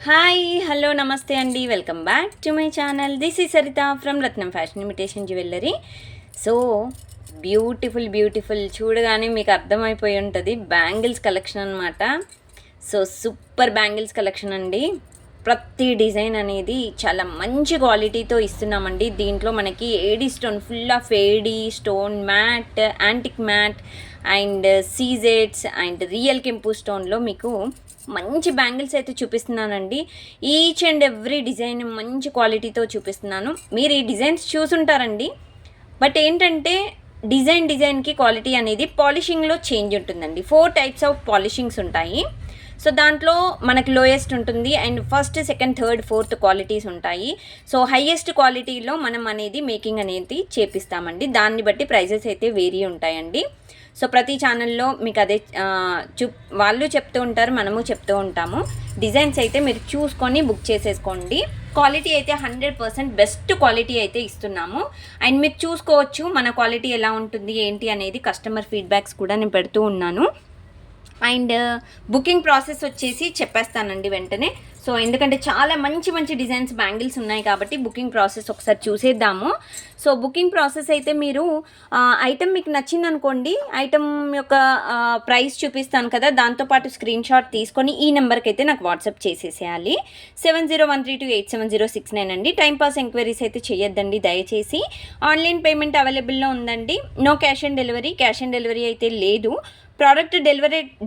Hi hello నమస్తే అండి, welcome back to my channel. This is Saritha from Ratnam fashion imitation jewellery. So beautiful చూడగానే మీకు అర్థమైపోయి ఉంటుంది బ్యాంగిల్స్ కలెక్షన్ అనమాట. సో సూపర్ బ్యాంగిల్స్ కలెక్షన్ అండి. ప్రతి డిజైన్ అనేది చాలా మంచి క్వాలిటీతో ఇస్తున్నామండి. దీంట్లో మనకి AD stone, full of AD stone matte, antique matte and సీజెడ్స్ అండ్ రియల్ కెంపు స్టోన్లో మీకు మంచి బ్యాంగిల్స్ అయితే చూపిస్తున్నానండి. ఈచ్ అండ్ ఎవ్రీ డిజైన్ మంచి క్వాలిటీతో చూపిస్తున్నాను. మీరు ఈ డిజైన్స్ చూసుంటారండి, బట్ ఏంటంటే డిజైన్కి క్వాలిటీ అనేది పాలిషింగ్లో చేంజ్ ఉంటుందండి. 4 టైప్స్ ఆఫ్ పాలిషింగ్స్ ఉంటాయి. సో దాంట్లో మనకు లోయెస్ట్ ఉంటుంది and first, second, third, fourth qualities ఉంటాయి. సో హైయెస్ట్ క్వాలిటీలో మనం అనేది మేకింగ్ అనేది చేపిస్తామండి. దాన్ని బట్టి ప్రైజెస్ అయితే వేరీ ఉంటాయండి. సో ప్రతి ఛానల్లో మీకు అదే వాళ్ళు చెప్తూ ఉంటారు, మనము చెప్తూ ఉంటాము. డిజైన్స్ అయితే మీరు చూసుకొని బుక్ చేసేసుకోండి. క్వాలిటీ అయితే 100% బెస్ట్ క్వాలిటీ అయితే ఇస్తున్నాము. అండ్ మీరు చూసుకోవచ్చు మన క్వాలిటీ ఎలా ఉంటుంది ఏంటి అనేది. కస్టమర్ ఫీడ్బ్యాక్స్ కూడా నేను పెడుతూ ఉన్నాను. అండ్ బుకింగ్ ప్రాసెస్ వచ్చేసి చెప్పేస్తానండి వెంటనే. సో ఎందుకంటే చాలా మంచి డిజైన్స్ బ్యాంగిల్స్ ఉన్నాయి కాబట్టి బుకింగ్ ప్రాసెస్ ఒకసారి చూసేద్దాము. సో బుకింగ్ ప్రాసెస్ అయితే మీరు ఐటమ్ మీకు నచ్చింది అనుకోండి, ఐటమ్ యొక్క ప్రైస్ చూపిస్తాను కదా, దాంతోపాటు స్క్రీన్ షాట్ తీసుకొని ఈ నెంబర్కి అయితే నాకు వాట్సాప్ చేసేసేయాలి. 7013287069 అండి. టైంపాస్ ఎంక్వైరీస్ అయితే చేయొద్దండి దయచేసి. ఆన్లైన్ పేమెంట్ అవైలబుల్లో ఉందండి. No cash on delivery. Cash on delivery అయితే లేదు. ప్రోడక్ట్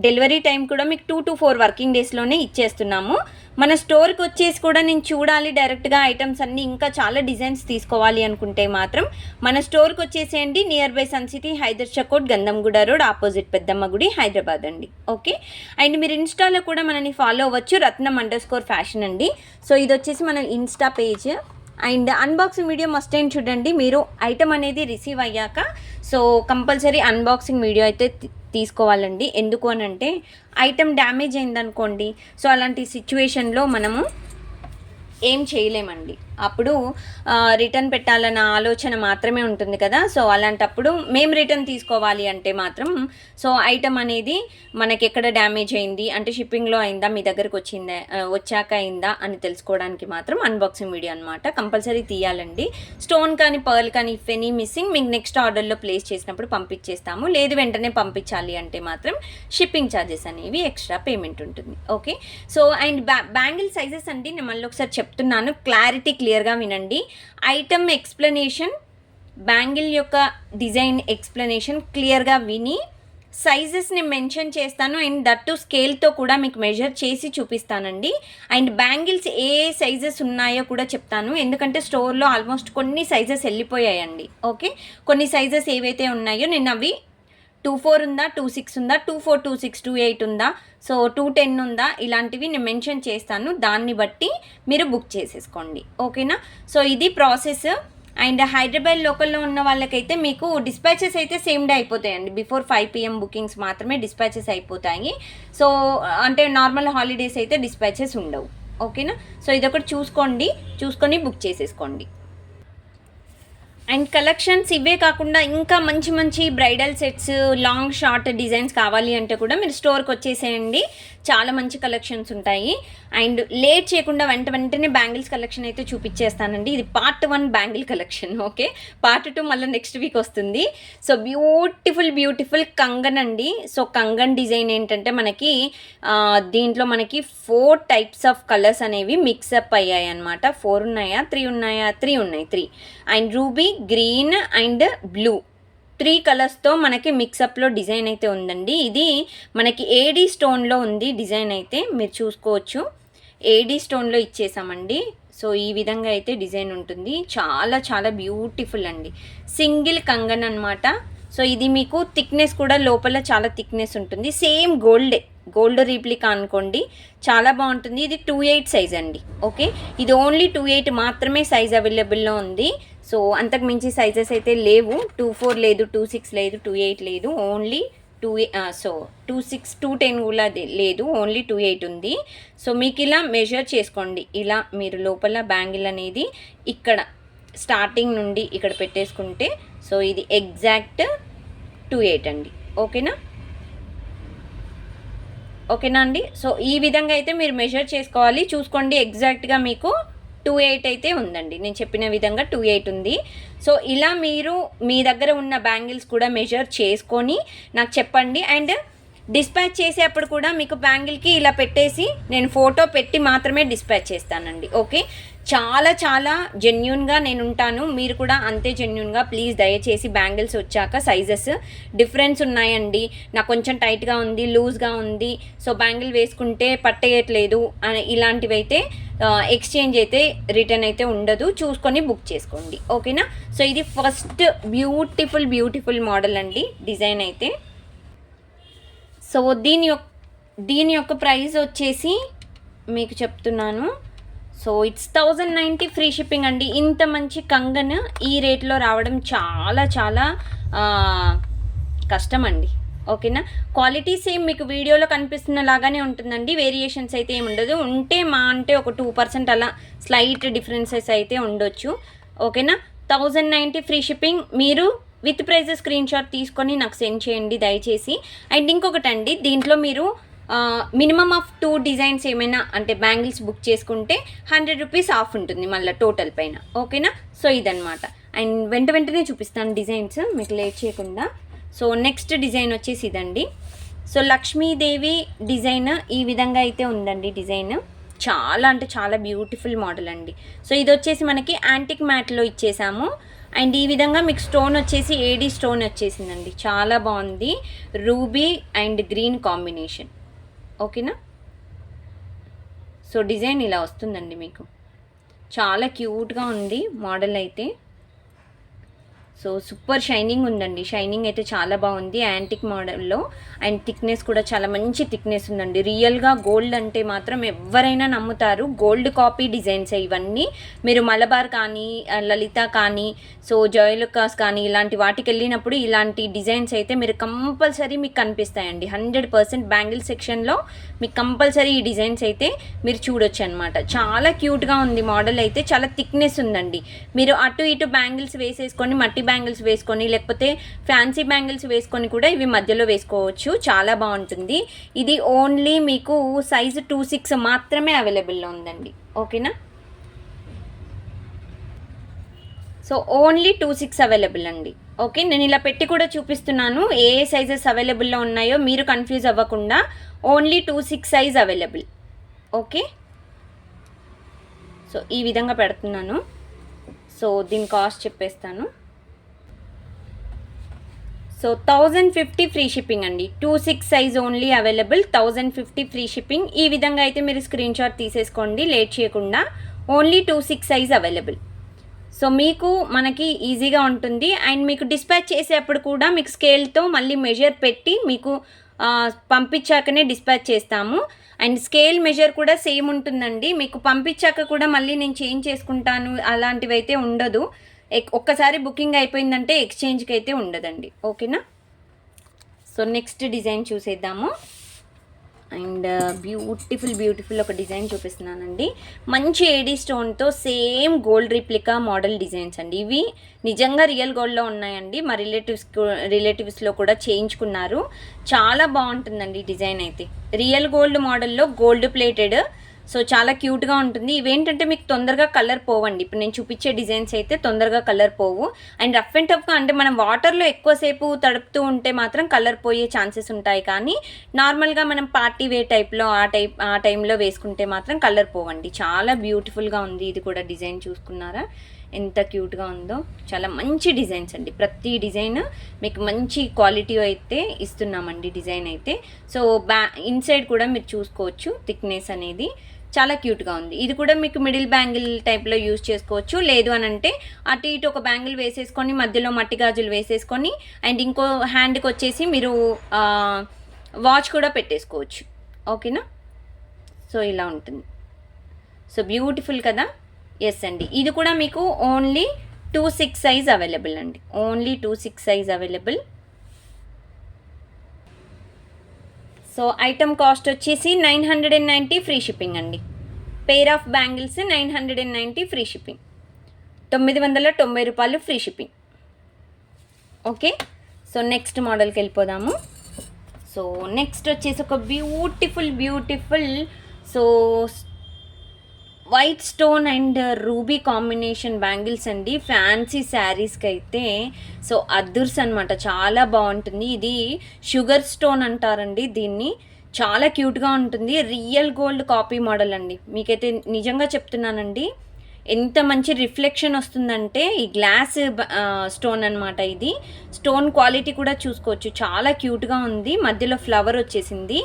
డెలివరీ టైం కూడా మీకు 2 to 4 వర్కింగ్ డేస్లోనే ఇచ్చేస్తున్నాము. మన స్టోర్కి వచ్చేసి కూడా నేను చూడాలి డైరెక్ట్గా ఐటమ్స్ అన్నీ, ఇంకా చాలా డిజైన్స్ తీసుకోవాలి అనుకుంటే మాత్రం మన స్టోర్కి వచ్చేసేయండి. Near by Sun City, Hydershakote, Gandhamguda road, opposite Peddamma గుడి, హైదరాబాద్ అండి. ఓకే. అండ్ మీరు ఇన్స్టాలో కూడా మనని ఫాలో అవ్వచ్చు, రత్నం_ఫ్యాషన్ అండి. సో ఇది వచ్చేసి మన Insta page. And unboxing video must అయిన చూడండి. మీరు ఐటమ్ అనేది రిసీవ్ అయ్యాక సో కంపల్సరీ అన్బాక్సింగ్ వీడియో అయితే తీసుకోవాలండి. ఎందుకు అని అంటే ఐటమ్ డ్యామేజ్ అయిందనుకోండి, సో అలాంటి సిచ్యువేషన్లో మనము ఏం చేయలేమండి. అప్పుడు రిటర్న్ పెట్టాలన్న ఆలోచన మాత్రమే ఉంటుంది కదా. సో అలాంటప్పుడు మేము రిటర్న్ తీసుకోవాలి అంటే మాత్రం సో ఐటమ్ అనేది మనకి ఎక్కడ డ్యామేజ్ అయింది అంటే షిప్పింగ్లో అయిందా, మీ దగ్గరకు వచ్చాక అయిందా అని తెలుసుకోవడానికి మాత్రం అన్బాక్సింగ్ వీడియో అనమాట కంపల్సరీ తీయాలండి. స్టోన్ కానీ పర్ల్ కానీ ఇఫ్ ఎనీ మిస్సింగ్ మీకు నెక్స్ట్ ఆర్డర్లో ప్లేస్ చేసినప్పుడు పంపించేస్తాము. లేదు వెంటనే పంపించాలి అంటే మాత్రం షిప్పింగ్ ఛార్జెస్ అనేవి ఎక్స్ట్రా పేమెంట్ ఉంటుంది. Okay. So and bangle sizes అండి నేను మళ్ళీ ఒకసారి చెప్తున్నాను, క్లారిటీ క్లియర్గా వినండి. ఐటమ్ ఎక్స్ప్లెనేషన్, బ్యాంగిల్ యొక్క డిజైన్ ఎక్స్ప్లెనేషన్ క్లియర్గా విని సైజెస్ని మెన్షన్ చేస్తాను. అండ్ దట్టు స్కేల్తో కూడా మీకు మెజర్ చేసి చూపిస్తానండి. అండ్ బ్యాంగిల్స్ ఏ సైజెస్ ఉన్నాయో కూడా చెప్తాను, ఎందుకంటే స్టోర్లో ఆల్మోస్ట్ కొన్ని సైజెస్ వెళ్ళిపోయాయండి. ఓకే. కొన్ని సైజెస్ ఏవైతే ఉన్నాయో నేను అవి 24 ఉందా, 26 ఉందా, 24, 26, 28 ఉందా, సో 210 ఉందా, ఇలాంటివి నేను మెన్షన్ చేస్తాను. దాన్ని బట్టి మీరు బుక్ చేసేసుకోండి. ఓకేనా. సో ఇది ప్రాసెస్. అండ్ హైదరాబాద్ లోకల్లో ఉన్న వాళ్ళకైతే మీకు డిస్పాచెస్ అయితే సేమ్ డే అయిపోతాయండి. బిఫోర్ 5 PM బుకింగ్స్ మాత్రమే డిస్పాచెస్ అయిపోతాయి. సో అంటే నార్మల్ హాలిడేస్ అయితే డిస్పాచెస్ ఉండవు. ఓకేనా. సో ఇదొకటి చూసుకొని బుక్ చేసేసుకోండి. అండ్ కలెక్షన్స్ ఇవే కాకుండా ఇంకా మంచి bridal sets, long short designs కావాలి అంటే కూడా మీరు స్టోర్కి వచ్చేసేయండి. చాలా మంచి కలెక్షన్స్ ఉంటాయి. అండ్ లేట్ చేయకుండా వెంటనే బ్యాంగిల్స్ కలెక్షన్ అయితే చూపించేస్తానండి. ఇది part 1 bangle collection. Okay. Part 2 మళ్ళీ నెక్స్ట్ వీక్ వస్తుంది. సో బ్యూటిఫుల్ కంగన్ అండి. సో కంగన్ డిజైన్ ఏంటంటే మనకి దీంట్లో మనకి 4 టైప్స్ ఆఫ్ కలర్స్ అనేవి మిక్సప్ అయ్యాయి అనమాట. 4 ఉన్నాయా, 3 ఉన్నాయా, 3 ఉన్నాయి. 3 and ruby, green and blue 3 కలర్స్తో మనకి మిక్సప్లో డిజైన్ అయితే ఉందండి. ఇది మనకి ఏడీ స్టోన్లో ఉంది డిజైన్ అయితే మీరు చూసుకోవచ్చు. ఏడీ స్టోన్లో ఇచ్చేసామండి. సో ఈ విధంగా అయితే డిజైన్ ఉంటుంది. చాలా బ్యూటిఫుల్ అండి. సింగిల్ కంగన్ అనమాట. సో ఇది మీకు థిక్నెస్ కూడా లోపల చాలా థిక్నెస్ ఉంటుంది. సేమ్ గోల్డ్ రీప్లికా అనుకోండి. చాలా బాగుంటుంది. ఇది 28 సైజ్ అండి. ఓకే. ఇది ఓన్లీ 28 మాత్రమే సైజ్ అవైలబుల్లో ఉంది. సో అంతకు మించి సైజెస్ అయితే లేవు. 24 లేదు, 26 లేదు, 28 లేదు, ఓన్లీ 26, 210 కూడా లేదు, ఓన్లీ 28 ఉంది. సో మీకు ఇలా మెజర్ చేసుకోండి. ఇలా మీరు లోపల బ్యాంగిల్ అనేది ఇక్కడ స్టార్టింగ్ నుండి ఇక్కడ పెట్టేసుకుంటే సో ఇది ఎగ్జాక్ట్ 28 అండి. ఓకేనా. ఓకేనా అండి. సో ఈ విధంగా అయితే మీరు మెజర్ చేసుకోవాలి. చూసుకోండి ఎగ్జాక్ట్గా మీకు 28 అయితే ఉందండి. నేను చెప్పిన విధంగా 28 ఉంది. సో ఇలా మీరు మీ దగ్గర ఉన్న బ్యాంగిల్స్ కూడా మెజర్ చేసుకొని నాకు చెప్పండి. అండ్ డిస్పాచ్ చేసేటప్పుడు కూడా మీకు బ్యాంగిల్కి ఇలా పెట్టేసి నేను ఫోటో పెట్టి మాత్రమే డిస్పాచ్ చేస్తానండి. ఓకే, చాలా చాలా జెన్యూన్గా నేను ఉంటాను, మీరు కూడా అంతే జెన్యూన్గా. ప్లీజ్ దయచేసి బ్యాంగిల్స్ వచ్చాక సైజెస్ డిఫరెన్స్ ఉన్నాయండి, నాకు కొంచెం టైట్గా ఉంది, లూజ్గా ఉంది, సో బ్యాంగిల్ వేసుకుంటే పట్టేయట్లేదు అని ఇలాంటివి అయితే ఎక్స్చేంజ్ అయితే రిటర్న్ అయితే ఉండదు, చూసుకొని బుక్ చేసుకోండి. ఓకేనా. సో ఇది ఫస్ట్ బ్యూటిఫుల్ మోడల్ అండి, డిజైన్ అయితే. సో దీని యొక్క ప్రైస్ వచ్చేసి మీకు చెప్తున్నాను. సో ఇట్స్ 1090 ఫ్రీ షిప్పింగ్ అండి. ఇంత మంచి కంగన్ ఈ రేట్లో రావడం చాలా చాలా కష్టం అండి. ఓకేనా. క్వాలిటీ సేమ్ మీకు వీడియోలో కనిపిస్తున్న లాగానే ఉంటుందండి, వేరియేషన్స్ అయితే ఏమి ఉండదు. ఉంటే అంటే ఒక 2% అలా స్లైట్ డిఫరెన్సెస్ అయితే ఉండొచ్చు. ఓకేనా. 1090 ఫ్రీ షిప్పింగ్. మీరు విత్ ప్రైస్ స్క్రీన్ షాట్ తీసుకొని నాకు సెండ్ చేయండి దయచేసి. అండ్ ఇంకొకటండి, దీంట్లో మీరు మినిమమ్ ఆఫ్ 2 డిజైన్స్ ఏమైనా అంటే బ్యాంగిల్స్ బుక్ చేసుకుంటే 100 రూపీస్ ఆఫ్ ఉంటుంది మళ్ళీ టోటల్ పైన. ఓకేనా. సో ఇదనమాట. అండ్ వెంటనే చూపిస్తాను డిజైన్స్ మీకు లేట్ చేయకుండా. సో నెక్స్ట్ డిజైన్ వచ్చేసి ఇదండి. సో లక్ష్మీదేవి డిజైన్ ఈ విధంగా అయితే ఉందండి. డిజైన్ చాలా అంటే చాలా బ్యూటిఫుల్ మోడల్ అండి. సో ఇది వచ్చేసి మనకి యాంటిక్ మ్యాట్లో ఇచ్చేసాము. అండ్ ఈ విధంగా మీకు స్టోన్ వచ్చేసి ఏడీ స్టోన్ వచ్చేసిందండి, చాలా బాగుంది. Ruby and green combination. ఓకేనా. సో డిజైన్ ఇలా వస్తుందండి మీకు, చాలా క్యూట్గా ఉంది మోడల్ అయితే. సో సూపర్ షైనింగ్ ఉందండి, షైనింగ్ అయితే చాలా బాగుంది యాంటిక్ మోడల్లో. అండ్ థిక్నెస్ కూడా చాలా మంచి థిక్నెస్ ఉందండి. రియల్గా గోల్డ్ అంటే మాత్రం ఎవరైనా నమ్ముతారు. గోల్డ్ కాపీ డిజైన్స్ ఇవన్నీ. మీరు మలబార్ కానీ లలిత కానీ సో జయలుకాస్ కానీ ఇలాంటి వాటికి వెళ్ళినప్పుడు ఇలాంటి డిజైన్స్ అయితే మీరు కంపల్సరీ మీకు కనిపిస్తాయండి. 100% బ్యాంగిల్ సెక్షన్లో మీకు కంపల్సరీ ఈ డిజైన్స్ అయితే మీరు చూడొచ్చు అనమాట. చాలా క్యూట్గా ఉంది మోడల్ అయితే, చాలా థిక్నెస్ ఉందండి. మీరు అటు ఇటు బ్యాంగిల్స్ వేసేసుకొని, మట్టి బ్యాంగిల్స్ వేసుకొని, లేకపోతే ఫ్యాన్సీ బ్యాంగిల్స్ వేసుకొని కూడా ఇవి మధ్యలో వేసుకోవచ్చు, చాలా బాగుంటుంది. ఇది ఓన్లీ మీకు సైజు 26 మాత్రమే అవైలబుల్లో ఉందండి. ఓకేనా. సో ఓన్లీ 26 అవైలబుల్ అండి. ఓకే, నేను ఇలా పెట్టి కూడా చూపిస్తున్నాను ఏ సైజెస్ అవైలబుల్లో ఉన్నాయో మీరు కన్ఫ్యూజ్ అవ్వకుండా. Only 26 size available. Okay. So ఈ విధంగా పెడుతున్నాను. సో దీని కాస్ట్ చెప్పేస్తాను. సో 1050 ఫ్రీ షిప్పింగ్ అండి. 26 size only available, 1050 free shipping. ఈ విధంగా అయితే మీరు స్క్రీన్ షాట్ తీసేసుకోండి లేట్ చేయకుండా. Only 26 size available. సో మీకు మనకి ఈజీగా ఉంటుంది. అండ్ మీకు డిస్పాచ్ చేసేటప్పుడు కూడా మీకు స్కేల్తో మళ్ళీ మెజర్ పెట్టి మీకు పంపించాకనే డిస్పాచ్ చేస్తాము. అండ్ స్కేల్ మెజర్ కూడా సేమ్ ఉంటుందండి. మీకు పంపించాక కూడా మళ్ళీ నేను చేంజ్ చేసుకుంటాను అలాంటివి అయితే ఉండదు. ఒక్కసారి బుకింగ్ అయిపోయిందంటే ఎక్స్చేంజ్కి అయితే ఉండదండి. ఓకేనా. సో నెక్స్ట్ డిజైన్ చూసేద్దాము. అండ్ బ్యూటిఫుల్ ఒక డిజైన్ చూపిస్తున్నానండి. మంచి ఏడీ స్టోన్తో same gold replica model designs అండి. ఇవి నిజంగా రియల్ గోల్డ్లో ఉన్నాయండి. మా రిలేటివ్స్లో కూడా చేయించుకున్నారు. చాలా బాగుంటుందండి డిజైన్ అయితే. రియల్ గోల్డ్ మోడల్లో గోల్డ్ ప్లేటెడ్. సో చాలా క్యూట్గా ఉంటుంది. ఇవేంటంటే మీకు తొందరగా కలర్ పోవండి. ఇప్పుడు నేను చూపించే డిజైన్స్ అయితే తొందరగా కలర్ పోవు. అండ్ రఫ్ అండ్ టఫ్గా అంటే మనం వాటర్లో ఎక్కువసేపు తడుపుతూ ఉంటే మాత్రం కలర్ పోయే ఛాన్సెస్ ఉంటాయి. కానీ నార్మల్గా మనం పార్టీ వేర్ టైప్లో ఆ టైంలో వేసుకుంటే మాత్రం కలర్ పోవండి. చాలా బ్యూటిఫుల్గా ఉంది. ఇది కూడా డిజైన్ చూసుకున్నారా ఎంత క్యూట్గా ఉందో. చాలా మంచి డిజైన్స్ అండి. ప్రతి డిజైన్ మీకు మంచి క్వాలిటీ అయితే ఇస్తున్నామండి డిజైన్ అయితే. సో ఇన్సైడ్ కూడా మీరు చూసుకోవచ్చు థిక్నెస్ అనేది చాలా క్యూట్గా ఉంది. ఇది కూడా మీకు మిడిల్ బ్యాంగిల్ టైప్లో యూజ్ చేసుకోవచ్చు. లేదు అని అంటే అటు ఇటు ఒక బ్యాంగిల్ వేసేసుకొని మధ్యలో మట్టి గాజులు వేసేసుకొని అండ్ ఇంకో హ్యాండ్కి వచ్చేసి మీరు వాచ్ కూడా పెట్టేసుకోవచ్చు. ఓకేనా. సో ఇలా ఉంటుంది. సో బ్యూటిఫుల్ కదా. ఎస్ అండి. ఇది కూడా మీకు ఓన్లీ 26 సైజ్ అవైలబుల్ అండి. Only 26 size available. So item cost వచ్చేసి 990 ఫ్రీ షిప్పింగ్ అండి. Pair of bangles 990 free shipping, 990 రూపాయలు free shipping. Okay. So next మోడల్కి వెళ్ళిపోదాము. సో సో నెక్స్ట్ వచ్చేసి ఒక beautiful so white stone and ruby combination bangles అండి, fancy శారీస్కి అయితే సో అదుర్స్ అనమాట, చాలా బాగుంటుంది. ఇది షుగర్ స్టోన్ అంటారండి దీన్ని, చాలా క్యూట్గా ఉంటుంది. రియల్ గోల్డ్ కాపీ మోడల్ అండి, మీకైతే నిజంగా చెప్తున్నానండి ఎంత మంచి రిఫ్లెక్షన్ వస్తుందంటే ఈ గ్లాస్ స్టోన్ అనమాట. ఇది స్టోన్ క్వాలిటీ కూడా చూసుకోవచ్చు, చాలా క్యూట్గా ఉంది. మధ్యలో ఫ్లవర్ వచ్చేసింది.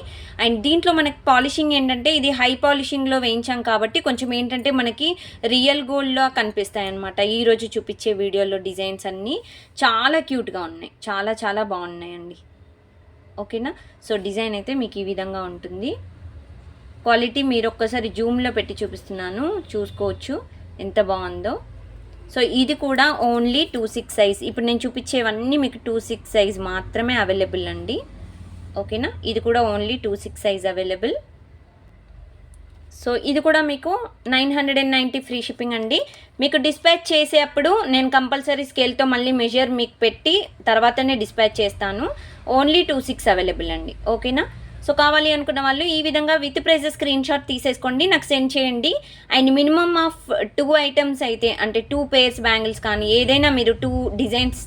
అండ్ దీంట్లో మనకి పాలిషింగ్ ఏంటంటే ఇది హై పాలిషింగ్లో వేయించాం కాబట్టి కొంచెం ఏంటంటే మనకి రియల్ గోల్డ్లో కనిపిస్తాయి అనమాట. ఈరోజు చూపించే వీడియోలో డిజైన్స్ అన్నీ చాలా క్యూట్గా ఉన్నాయి, చాలా బాగున్నాయండి. ఓకేనా, సో డిజైన్ అయితే మీకు ఈ విధంగా ఉంటుంది. క్వాలిటీ మీరు ఒక్కసారి జూమ్లో పెట్టి చూపిస్తున్నాను, చూసుకోవచ్చు ఎంత బాగుందో. సో ఇది కూడా ఓన్లీ 2/6 సైజ్. ఇప్పుడు నేను చూపించేవన్నీ మీకు 2/6 సైజ్ మాత్రమే అవైలబుల్ అండి. ఓకేనా, ఇది కూడా ఓన్లీ 2/6 సైజ్ అవైలబుల్. సో ఇది కూడా మీకు 990 ఫ్రీ షిప్పింగ్ అండి. మీకు డిస్పాచ్ చేసేటప్పుడు నేను కంపల్సరీ స్కేల్తో మళ్ళీ మెజర్ మీకు పెట్టి తర్వాతనే డిస్పాచ్ చేస్తాను. ఓన్లీ 2/6 అవైలబుల్ అండి. ఓకేనా, సో కావాలి అనుకున్న వాళ్ళు ఈ విధంగా విత్ ప్రైజెస్ స్క్రీన్ షాట్ తీసేసుకోండి, నాకు సెండ్ చేయండి. అండ్ మినిమమ్ ఆఫ్ 2 ఐటమ్స్ అయితే అంటే 2 పేర్స్ బ్యాంగిల్స్ కానీ ఏదైనా మీరు 2 డిజైన్స్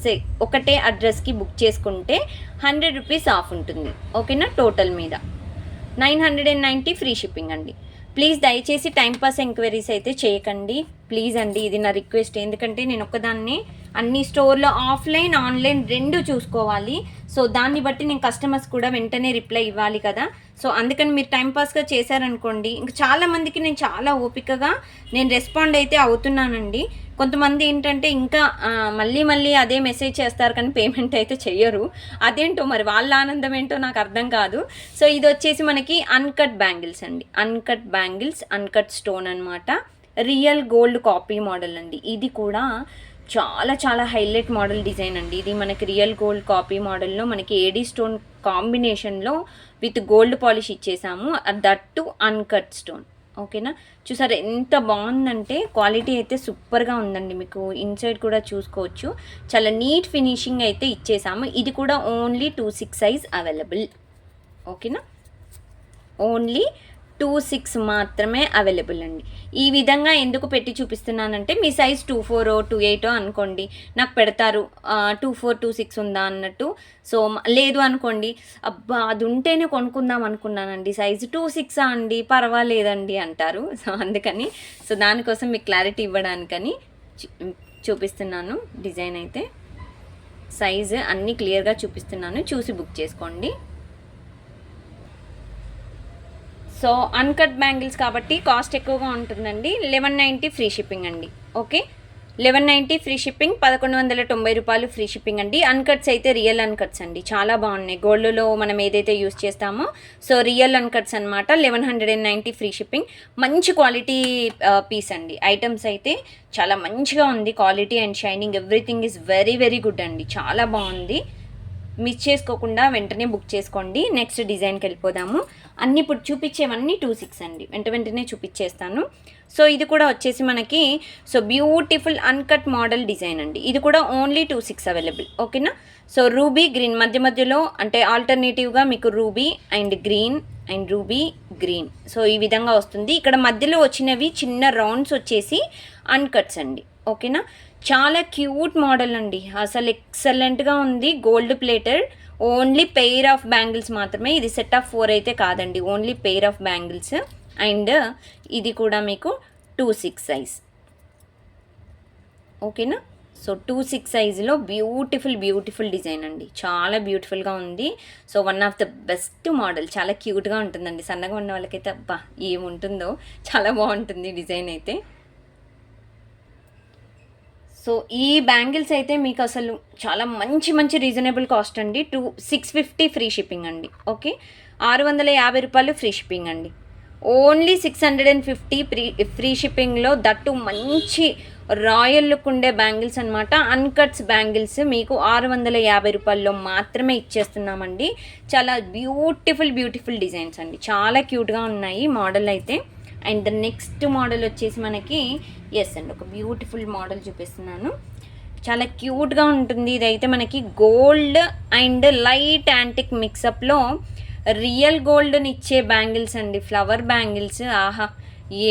ఒకటే అడ్రస్కి బుక్ చేసుకుంటే 100 రూపీస్ ఆఫ్ ఉంటుంది. ఓకేనా, టోటల్ మీద 990 ఫ్రీ షిప్పింగ్ అండి. ప్లీజ్ దయచేసి టైంపాస్ ఎంక్వైరీస్ అయితే చేయకండి ప్లీజ్ అండి, ఇది నా రిక్వెస్ట్. ఎందుకంటే నేను ఒక్కదాన్ని అన్ని స్టోర్లో ఆఫ్లైన్ ఆన్లైన్ రెండు చూసుకోవాలి. సో దాన్ని బట్టి నేను కస్టమర్స్ కూడా వెంటనే రిప్లై ఇవ్వాలి కదా. సో అందుకని మీరు టైంపాస్గా చేశారనుకోండి, ఇంకా చాలామందికి నేను చాలా ఓపికగా నేను రెస్పాండ్ అయితే అవుతున్నానండి. కొంతమంది ఏంటంటే ఇంకా మళ్ళీ అదే మెసేజ్ చేస్తారు కానీ పేమెంట్ అయితే చెయ్యరు. అదేంటో మరి వాళ్ళ ఆనందం ఏంటో నాకు అర్థం కాదు. సో ఇది వచ్చేసి మనకి అన్కట్ బ్యాంగిల్స్ అండి, అన్కట్ బ్యాంగిల్స్, అన్కట్ స్టోన్ అనమాట. రియల్ గోల్డ్ కాపీ మోడల్ అండి. ఇది కూడా చాలా హైలైట్ మోడల్ డిజైన్ అండి. ఇది మనకి రియల్ గోల్డ్ కాపీ మోడల్లో మనకి ఏడీ స్టోన్ కాంబినేషన్లో విత్ గోల్డ్ పాలిష్ ఇచ్చేసాము, దట్ టు అన్కట్ స్టోన్. ఓకేనా, చూసారు ఎంత బాగుందంటే క్వాలిటీ అయితే సూపర్గా ఉందండి. మీకు ఇన్సైడ్ కూడా చూసుకోవచ్చు, చాలా నీట్ ఫినిషింగ్ అయితే ఇచ్చేసాము. ఇది కూడా ఓన్లీ 2/6 సైజ్ అవైలబుల్. ఓకేనా, ఓన్లీ 2/6 మాత్రమే అవైలబుల్ అండి. ఈ విధంగా ఎందుకు పెట్టి చూపిస్తున్నానంటే మీ సైజ్ 2/4 2/8 అనుకోండి, నాకు పెడతారు 2/4 2/6 ఉందా అన్నట్టు. సో లేదు అనుకోండి, అబ్బా అది ఉంటేనే కొనుక్కుందాం అనుకున్నానండి, సైజు 2/6 అండి పర్వాలేదండి అంటారు. సో అందుకని సో దానికోసం మీకు క్లారిటీ ఇవ్వడానికని చూపిస్తున్నాను. డిజైన్ అయితే సైజు అన్నీ క్లియర్గా చూపిస్తున్నాను, చూసి బుక్ చేసుకోండి. సో అన్కట్ బ్యాంగిల్స్ కాబట్టి కాస్ట్ ఎక్కువగా ఉంటుందండి. 1190 ఫ్రీ షిప్పింగ్ అండి. ఓకే, 1190 ఫ్రీ షిప్పింగ్, 1190 రూపాయలు ఫ్రీ షిప్పింగ్ అండి. అన్కట్స్ అయితే రియల్ అన్కట్స్ అండి, చాలా బాగున్నాయి. గోల్డ్లో మనం ఏదైతే యూస్ చేస్తామో సో రియల్ అన్కట్స్ అనమాట. 1190 ఫ్రీ షిప్పింగ్, మంచి క్వాలిటీ పీస్ అండి. ఐటమ్స్ అయితే చాలా మంచిగా ఉంది, quality and shining everything is very good అండి, చాలా బాగుంది. మిస్ చేసుకోకుండా వెంటనే బుక్ చేసుకోండి. నెక్స్ట్ డిజైన్కి వెళ్ళిపోదాము. అన్నీ ఇప్పుడు చూపించేవన్నీ 2/6 అండి, వెంటనే చూపించేస్తాను. సో ఇది కూడా వచ్చేసి మనకి so beautiful uncut model design అండి. ఇది కూడా ఓన్లీ 2/6 అవైలబుల్. ఓకేనా, సో రూబీ గ్రీన్ మధ్యలో అంటే ఆల్టర్నేటివ్గా మీకు ruby and green and ruby green so ఈ విధంగా వస్తుంది. ఇక్కడ మధ్యలో వచ్చినవి చిన్న రౌండ్స్ వచ్చేసి అన్కట్స్ అండి. ఓకేనా, చాలా క్యూట్ మోడల్ అండి, అసలు ఎక్సలెంట్గా ఉంది. Gold plated, only pair of bangles మాత్రమే. ఇది సెట్ ఆఫ్ 4 అయితే కాదండి, only pair of bangles. And ఇది కూడా మీకు 2/6 సైజ్. ఓకేనా, సో 2/6 సైజులో బ్యూటిఫుల్ డిజైన్ అండి, చాలా బ్యూటిఫుల్గా ఉంది. So one of the best model, చాలా క్యూట్గా ఉంటుందండి. సన్నగా ఉన్న వాళ్ళకైతే అబ్బా ఏముంటుందో, చాలా బాగుంటుంది డిజైన్ అయితే. సో ఈ బ్యాంగిల్స్ అయితే మీకు అసలు చాలా మంచి రీజనబుల్ కాస్ట్ అండి. 650 ఫ్రీ షిప్పింగ్ అండి. ఓకే, 650 రూపాయలు ఫ్రీ షిప్పింగ్ అండి. ఓన్లీ 650 ఫ్రీ షిప్పింగ్లో దట్టు మంచి రాయల్ లుక్ ఉండే బ్యాంగిల్స్ అనమాట. అన్కట్స్ బ్యాంగిల్స్ మీకు 650 రూపాయల్లో మాత్రమే ఇచ్చేస్తున్నామండి. చాలా బ్యూటిఫుల్ డిజైన్స్ అండి, చాలా క్యూట్గా ఉన్నాయి మోడల్ అయితే. అండ్ ద నెక్స్ట్ మోడల్ వచ్చేసి మనకి అండి ఒక బ్యూటిఫుల్ మోడల్ చూపిస్తున్నాను, చాలా క్యూట్గా ఉంటుంది. ఇదైతే మనకి గోల్డ్ అండ్ లైట్ యాంటిక్ మిక్సప్లో రియల్ గోల్డ్ని ఇచ్చే బ్యాంగిల్స్ అండి, ఫ్లవర్ బ్యాంగిల్స్. ఆహా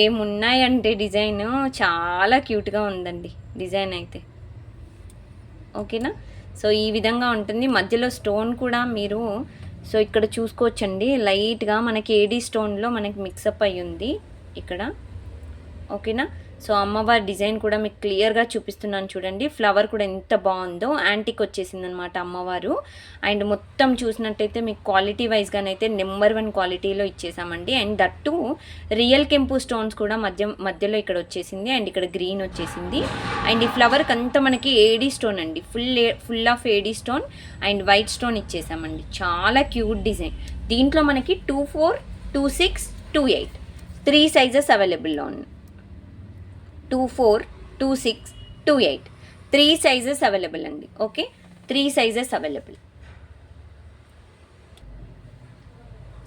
ఏమున్నాయంటే డిజైన్ చాలా క్యూట్గా ఉందండి డిజైన్ అయితే. ఓకేనా, సో ఈ విధంగా ఉంటుంది. మధ్యలో స్టోన్ కూడా మీరు సో ఇక్కడ చూసుకోవచ్చండి, లైట్గా మనకి ఏడీ స్టోన్లో మనకి మిక్సప్ అయ్యి ఉంది ఇక్కడ. ఓకేనా, సో అమ్మవారి డిజైన్ కూడా మీకు క్లియర్గా చూపిస్తున్నాను చూడండి. ఫ్లవర్ కూడా ఎంత బాగుందో, యాంటిక్ వచ్చేసింది అనమాట అమ్మవారు. అండ్ మొత్తం చూసినట్టయితే మీకు క్వాలిటీ వైజ్గానైతే నెంబర్ 1 క్వాలిటీలో ఇచ్చేసామండి. అండ్ దట్టు రియల్ కెంపు స్టోన్స్ కూడా మధ్యలో ఇక్కడ వచ్చేసింది. అండ్ ఇక్కడ గ్రీన్ వచ్చేసింది. అండ్ ఈ ఫ్లవర్కి అంతా మనకి ఏడీ స్టోన్ అండి, full of AD stone and white stone ఇచ్చేసామండి. చాలా క్యూట్ డిజైన్. దీంట్లో మనకి 24, 26, 28 3 సైజెస్ అవైలబుల్లో ఉన్నాయి. 24, 26, 28 3 సైజెస్ అవైలబుల్ అండి. Okay, 3 sizes available.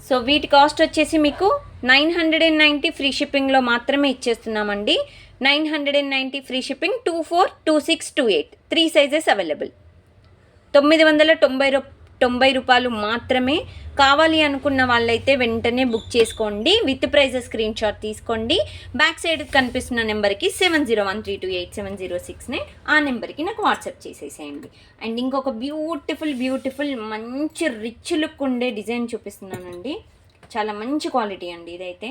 సో వీటి కాస్ట్ వచ్చేసి మీకు 990 ఫ్రీ షిప్పింగ్లో మాత్రమే ఇచ్చేస్తున్నామండి. 990 ఫ్రీ షిప్పింగ్, 24, 26, 28 3 సైజెస్ అవైలబుల్. 990 రూపాయలు మాత్రమే. కావాలి అనుకున్న వాళ్ళైతే వెంటనే బుక్ చేసుకోండి. విత్ ప్రైజ్ స్క్రీన్ షాట్ తీసుకోండి. బ్యాక్ సైడ్ కనిపిస్తున్న నెంబర్కి 7013287069 ఆ నెంబర్కి నాకు వాట్సాప్ చేసేసేయండి. అండ్ ఇంకొక బ్యూటిఫుల్ మంచి రిచ్ లుక్ ఉండే డిజైన్ చూపిస్తున్నానండి. చాలా మంచి క్వాలిటీ అండి ఇదైతే.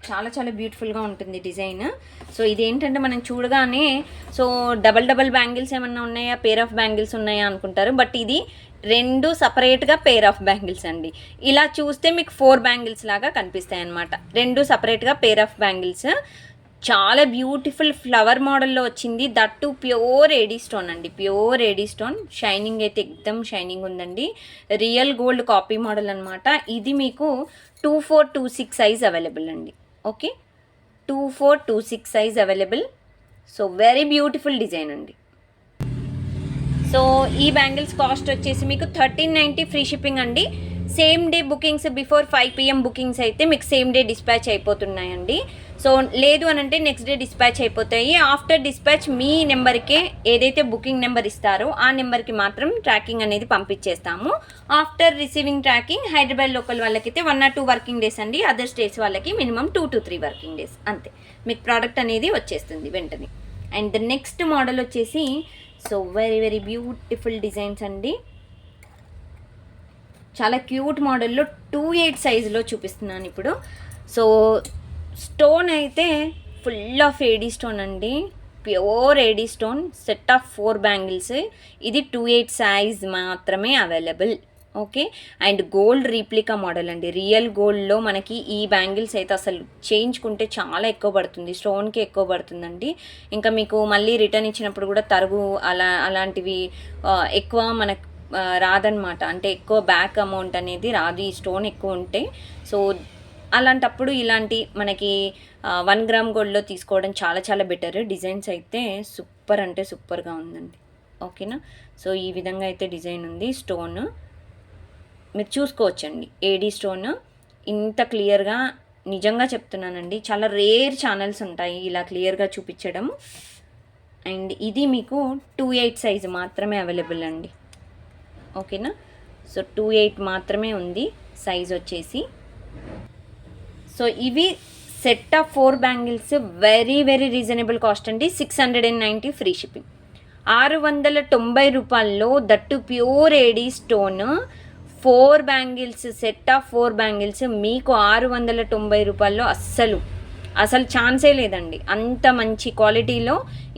చాలా బ్యూటిఫుల్గా ఉంటుంది డిజైన్. సో ఇదేంటంటే మనం చూడగానే సో డబల్ బ్యాంగిల్స్ ఏమన్నా ఉన్నాయా, పేర్ ఆఫ్ బ్యాంగిల్స్ ఉన్నాయా అనుకుంటారు. బట్ ఇది 2 సపరేట్గా పేర్ ఆఫ్ బ్యాంగిల్స్ అండి. ఇలా చూస్తే మీకు 4 బ్యాంగిల్స్ లాగా కనిపిస్తాయి అన్నమాట. 2 సపరేట్గా పేర్ ఆఫ్ బ్యాంగిల్స్. చాలా బ్యూటిఫుల్ ఫ్లవర్ మోడల్లో వచ్చింది. దట్టు ప్యూర్ ఏడీ స్టోన్ అండి, ప్యూర్ ఏడీ స్టోన్. షైనింగ్ అయితే ఎక్దమ్ షైనింగ్ ఉందండి. రియల్ గోల్డ్ కాపీ మోడల్ అనమాట. ఇది మీకు 24, 26 సైజ్ అవైలబుల్ అండి. Okay, 24, 26 size available. So very beautiful design అండి. సో ఈ బ్యాంగిల్స్ కాస్ట్ వచ్చేసి మీకు 1390 ఫ్రీ షిప్పింగ్ అండి. Same day bookings before 5 PM bookings అయితే మీకు సేమ్ డే డిస్పాచ్ అయిపోతున్నాయండి. సో లేదు అని అంటే నెక్స్ట్ డే డిస్పాచ్ అయిపోతాయి. ఆఫ్టర్ డిస్పాచ్ మీ నెంబర్కే ఏదైతే బుకింగ్ నెంబర్ ఇస్తారో ఆ నెంబర్కి మాత్రం ట్రాకింగ్ అనేది పంపించేస్తాము. After receiving tracking Hyderabad local వాళ్ళకైతే 1 or 2 వర్కింగ్ డేస్ అండి. అదర్ స్టేట్స్ వాళ్ళకి మినిమం 2 to 3 వర్కింగ్ డేస్ అంతే. మీకు ప్రోడక్ట్ అనేది వచ్చేస్తుంది వెంటనే. అండ్ ద నెక్స్ట్ మోడల్ వచ్చేసి సో వెరీ బ్యూటిఫుల్ డిజైన్స్ అండి. చాలా క్యూట్ మోడల్లో 28 సైజులో చూపిస్తున్నాను ఇప్పుడు. సో స్టోన్ అయితే ఫుల్ ఆఫ్ ఏడీ స్టోన్ అండి, pure AD stone. Set of 4 bangles. ఇది 28 సైజ్ మాత్రమే available. Okay, and gold replica model అండి. రియల్ గోల్డ్లో మనకి ఈ బ్యాంగిల్స్ అయితే అసలు చేయించుకుంటే చాలా ఎక్కువ పడుతుంది, స్టోన్కి ఎక్కువ పడుతుందండి. ఇంకా మీకు మళ్ళీ రిటర్న్ ఇచ్చినప్పుడు కూడా తరుగు అలాంటివి ఎక్కువ మనకు రాదనమాట. అంటే ఎక్కువ బ్యాక్ అమౌంట్ అనేది రాదు ఈ స్టోన్ ఎక్కువ ఉంటే. సో అలాంటప్పుడు ఇలాంటి మనకి 1 గ్రామ్ గోల్డ్లో తీసుకోవడం చాలా బెటర్. డిజైన్స్ అయితే సూపర్ అంటే సూపర్గా ఉందండి. ఓకేనా, సో ఈ విధంగా అయితే డిజైన్ ఉంది. స్టోన్ మీరు చూసుకోవచ్చండి, ఏడీ స్టోన్ ఇంత క్లియర్గా. నిజంగా చెప్తున్నానండి, చాలా రేర్ ఛానల్స్ ఉంటాయి ఇలా క్లియర్గా చూపించడం. అండ్ ఇది మీకు 28 సైజు మాత్రమే అవైలబుల్ అండి. ఓకేనా, సో 28 మాత్రమే ఉంది సైజ్ వచ్చేసి. సో ఇవి set of 4 bangles very reasonable cost అండి. 690 ఫ్రీ షిప్పింగ్. 690 రూపాయల్లో that pure AD stone 4 bangles, set of 4 bangles మీకు 690 రూపాయల్లో అసలు ఛాన్సే లేదండి. అంత మంచి క్వాలిటీలో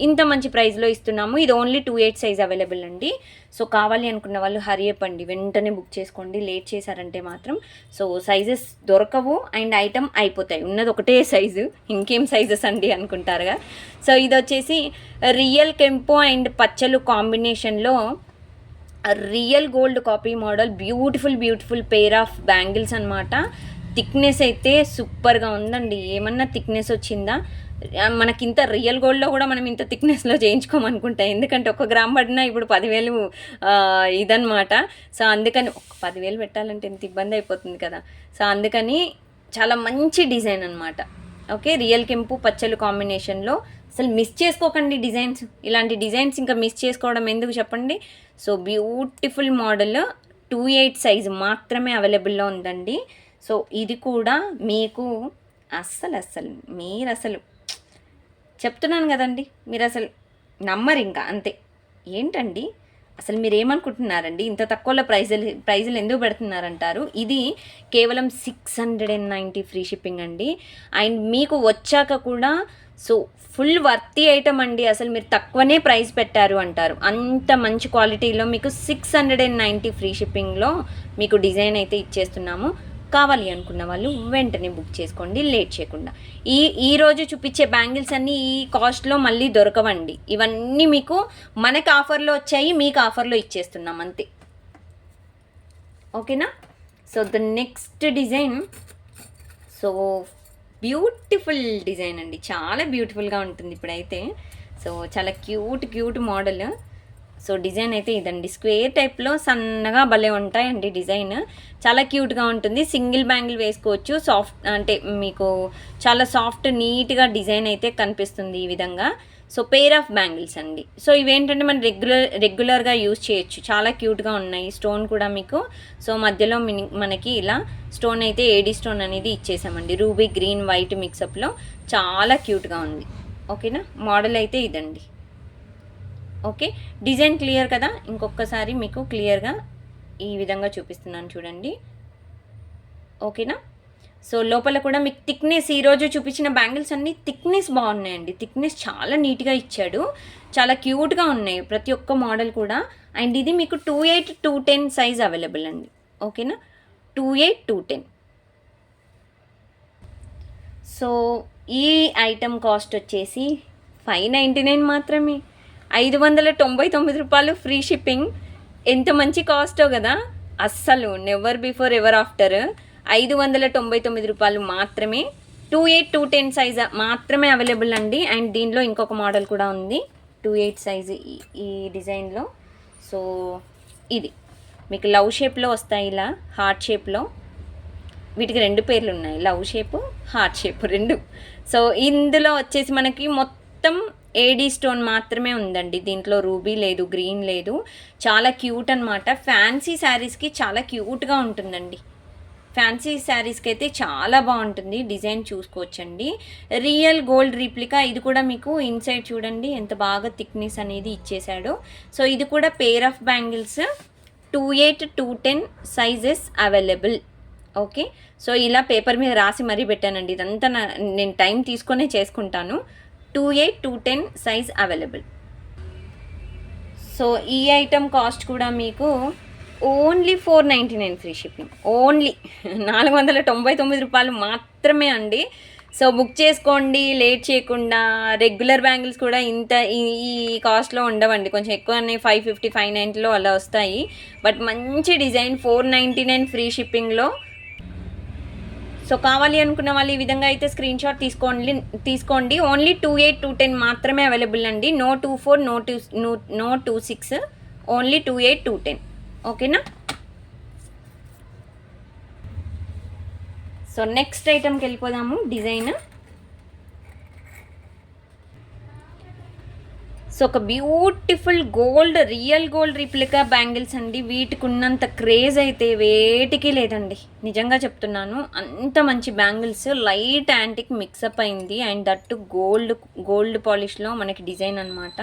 ఇంత మంచి ప్రైస్లో ఇస్తున్నాము. ఇది ఓన్లీ 28 సైజ్ అవైలబుల్ అండి. సో కావాలి అనుకున్న వాళ్ళు హరీ అప్ అండి, వెంటనే బుక్ చేసుకోండి. లేట్ చేశారంటే మాత్రం సో సైజెస్ దొరకవు అండ్ ఐటమ్ అయిపోతాయి. ఉన్నది ఒకటే సైజు, ఇంకేం సైజెస్ అండి అనుకుంటారుగా. సో ఇది వచ్చేసి రియల్ కెంపు అండ్ పచ్చలు కాంబినేషన్లో real gold copy model. Beautiful pair of bangles అనమాట. థిక్నెస్ అయితే సూపర్గా ఉందండి. ఏమన్నా థిక్నెస్ వచ్చిందా? మనకింత రియల్ గోల్డ్లో కూడా మనం ఇంత థిక్నెస్లో చేయించుకోమనుకుంటా. ఎందుకంటే 1 గ్రామ్ పడినా ఇప్పుడు 10,000 ఇదనమాట. సో అందుకని 10,000 పెట్టాలంటే ఎంత ఇబ్బంది అయిపోతుంది కదా. సో అందుకని చాలా మంచి డిజైన్ అనమాట. ఓకే, రియల్ కెంపు పచ్చలు కాంబినేషన్లో అసలు మిస్ చేసుకోకండి డిజైన్స్. ఇలాంటి డిజైన్స్ ఇంకా మిస్ చేసుకోవడం ఎందుకు చెప్పండి. సో బ్యూటిఫుల్ మోడల్ 28 సైజు మాత్రమే అవైలబుల్లో ఉందండి. సో ఇది కూడా మీకు మీరు అసలు చెప్తున్నాను కదండి, మీరు అసలు నమ్మరు ఇంకా అంతే. ఏంటండి అసలు మీరేమనుకుంటున్నారండి, ఇంత తక్కువలో ప్రైజులు ఎందుకు పెడుతున్నారంటారు. ఇది కేవలం 690 ఫ్రీ షిప్పింగ్ అండి. అండ్ మీకు వచ్చాక కూడా సో ఫుల్ వర్తీ ఐటమ్ అండి. అసలు మీరు తక్కువనే ప్రైస్ పెట్టారు అంటారు. అంత మంచి క్వాలిటీలో మీకు 690 ఫ్రీ షిప్పింగ్లో మీకు డిజైన్ అయితే ఇచ్చేస్తున్నాము. కావాలి అనుకున్న వాళ్ళు వెంటనే బుక్ చేసుకోండి లేట్ చేయకుండా. ఈరోజు చూపించే బ్యాంగిల్స్ అన్నీ ఈ కాస్ట్లో మళ్ళీ దొరకవండి. ఇవన్నీ మీకు మనకు ఆఫర్లో వచ్చాయి, మీకు ఆఫర్లో ఇచ్చేస్తున్నాం అంతే. ఓకేనా. So the next design, so beautiful design అండి, చాలా బ్యూటిఫుల్గా ఉంటుంది ఇప్పుడైతే. సో చాలా క్యూట్ మోడల్. సో డిజైన్ అయితే ఇదండి, స్క్వేర్ టైప్లో సన్నగా భలే ఉంటాయండి. డిజైన్ చాలా క్యూట్గా ఉంటుంది. సింగిల్ బ్యాంగిల్ వేసుకోవచ్చు. సాఫ్ట్ అంటే మీకు చాలా సాఫ్ట్ నీట్గా డిజైన్ అయితే కనిపిస్తుంది ఈ విధంగా. సో పేర్ ఆఫ్ బ్యాంగిల్స్ అండి. సో ఇవేంటంటే మనం రెగ్యులర్గా యూజ్ చేయొచ్చు. చాలా క్యూట్గా ఉన్నాయి. స్టోన్ కూడా మీకు సో మధ్యలో మనకి ఇలా స్టోన్ అయితే ఏడీ స్టోన్ అనేది ఇచ్చేసామండి. రూబీ గ్రీన్ వైట్ మిక్సప్లో చాలా క్యూట్గా ఉంది. ఓకేనా. మోడల్ అయితే ఇదండి. ఓకే, డిజైన్ క్లియర్ కదా. ఇంకొకసారి మీకు క్లియర్గా ఈ విధంగా చూపిస్తున్నాను చూడండి. ఓకేనా. సో లోపల కూడా మీకు థిక్నెస్, ఈరోజు చూపించిన బ్యాంగిల్స్ అన్నీ థిక్నెస్ బాగున్నాయండి. థిక్నెస్ చాలా నీట్గా ఇచ్చాడు, చాలా క్యూట్గా ఉన్నాయి ప్రతి ఒక్క మోడల్ కూడా. అండ్ ఇది మీకు 28, 210 సైజ్ అవైలబుల్ అండి. ఓకేనా, 28, 210. సో ఈ ఐటమ్ కాస్ట్ వచ్చేసి 599 మాత్రమే. 599 రూపాయలు ఫ్రీ షిప్పింగ్. ఎంత మంచి కాస్టో కదా అస్సలు. Never before ever after. 599 రూపాయలు మాత్రమే. 28, 210 సైజ్ మాత్రమే అవైలబుల్ అండి. అండ్ దీనిలో ఇంకొక మోడల్ కూడా ఉంది 28 సైజు ఈ డిజైన్లో. సో ఇది మీకు లవ్ షేప్లో వస్తాయి, ఇలా హార్ట్ షేప్లో. వీటికి 2 పేర్లు ఉన్నాయి, love shape, heart shape 2. So ఇందులో వచ్చేసి మనకి మొత్తం ఏడీ స్టోన్ మాత్రమే ఉందండి. దీంట్లో రూబీ లేదు, గ్రీన్ లేదు. చాలా క్యూట్ అనమాట. ఫ్యాన్సీ శారీస్కి చాలా క్యూట్గా ఉంటుందండి. ఫ్యాన్సీ శారీస్కి అయితే చాలా బాగుంటుంది. డిజైన్ చూసుకోవచ్చండి. Real gold replica. ఇది కూడా మీకు ఇన్సైడ్ చూడండి ఎంత బాగా థిక్నెస్ అనేది ఇచ్చేసాడు. సో ఇది కూడా పేర్ of bangles 28, 210 sizes available. Okay. So ఇలా పేపర్ మీద రాసి మరీ పెట్టానండి. ఇదంతా నేను టైం తీసుకొనే చేసుకుంటాను. 28, 210 సైజ్ అవైలబుల్. సో ఈ ఐటమ్ కాస్ట్ కూడా మీకు ఓన్లీ 499 ఫ్రీ షిప్పింగ్. ఓన్లీ 499 రూపాయలు మాత్రమే అండి. సో బుక్ చేసుకోండి లేట్ చేయకుండా. రెగ్యులర్ బ్యాంగిల్స్ కూడా ఇంత ఈ కాస్ట్లో ఉండవండి, కొంచెం ఎక్కువనే 550, 590లో అలా వస్తాయి. బట్ మంచి డిజైన్ 499 ఫ్రీ షిప్పింగ్లో. సో కావాలి అనుకున్న వాళ్ళు ఈ విధంగా అయితే స్క్రీన్ షాట్ తీసుకోండి. ఓన్లీ 28, 210 మాత్రమే అవైలబుల్ అండి. No 24, no 26, only 28, 210. ఓకేనా. సో నెక్స్ట్ ఐటమ్కి వెళ్ళిపోదాము. డిజైన్ సో ఒక beautiful gold, real gold replica bangles అండి. వీటికి ఉన్నంత క్రేజ్ అయితే వేటికి లేదండి, నిజంగా చెప్తున్నాను. అంత మంచి బ్యాంగిల్స్, లైట్ యాంటిక్ మిక్సప్ అయింది. అండ్ దట్టు గోల్డ్ పాలిష్లో మనకి డిజైన్ అనమాట.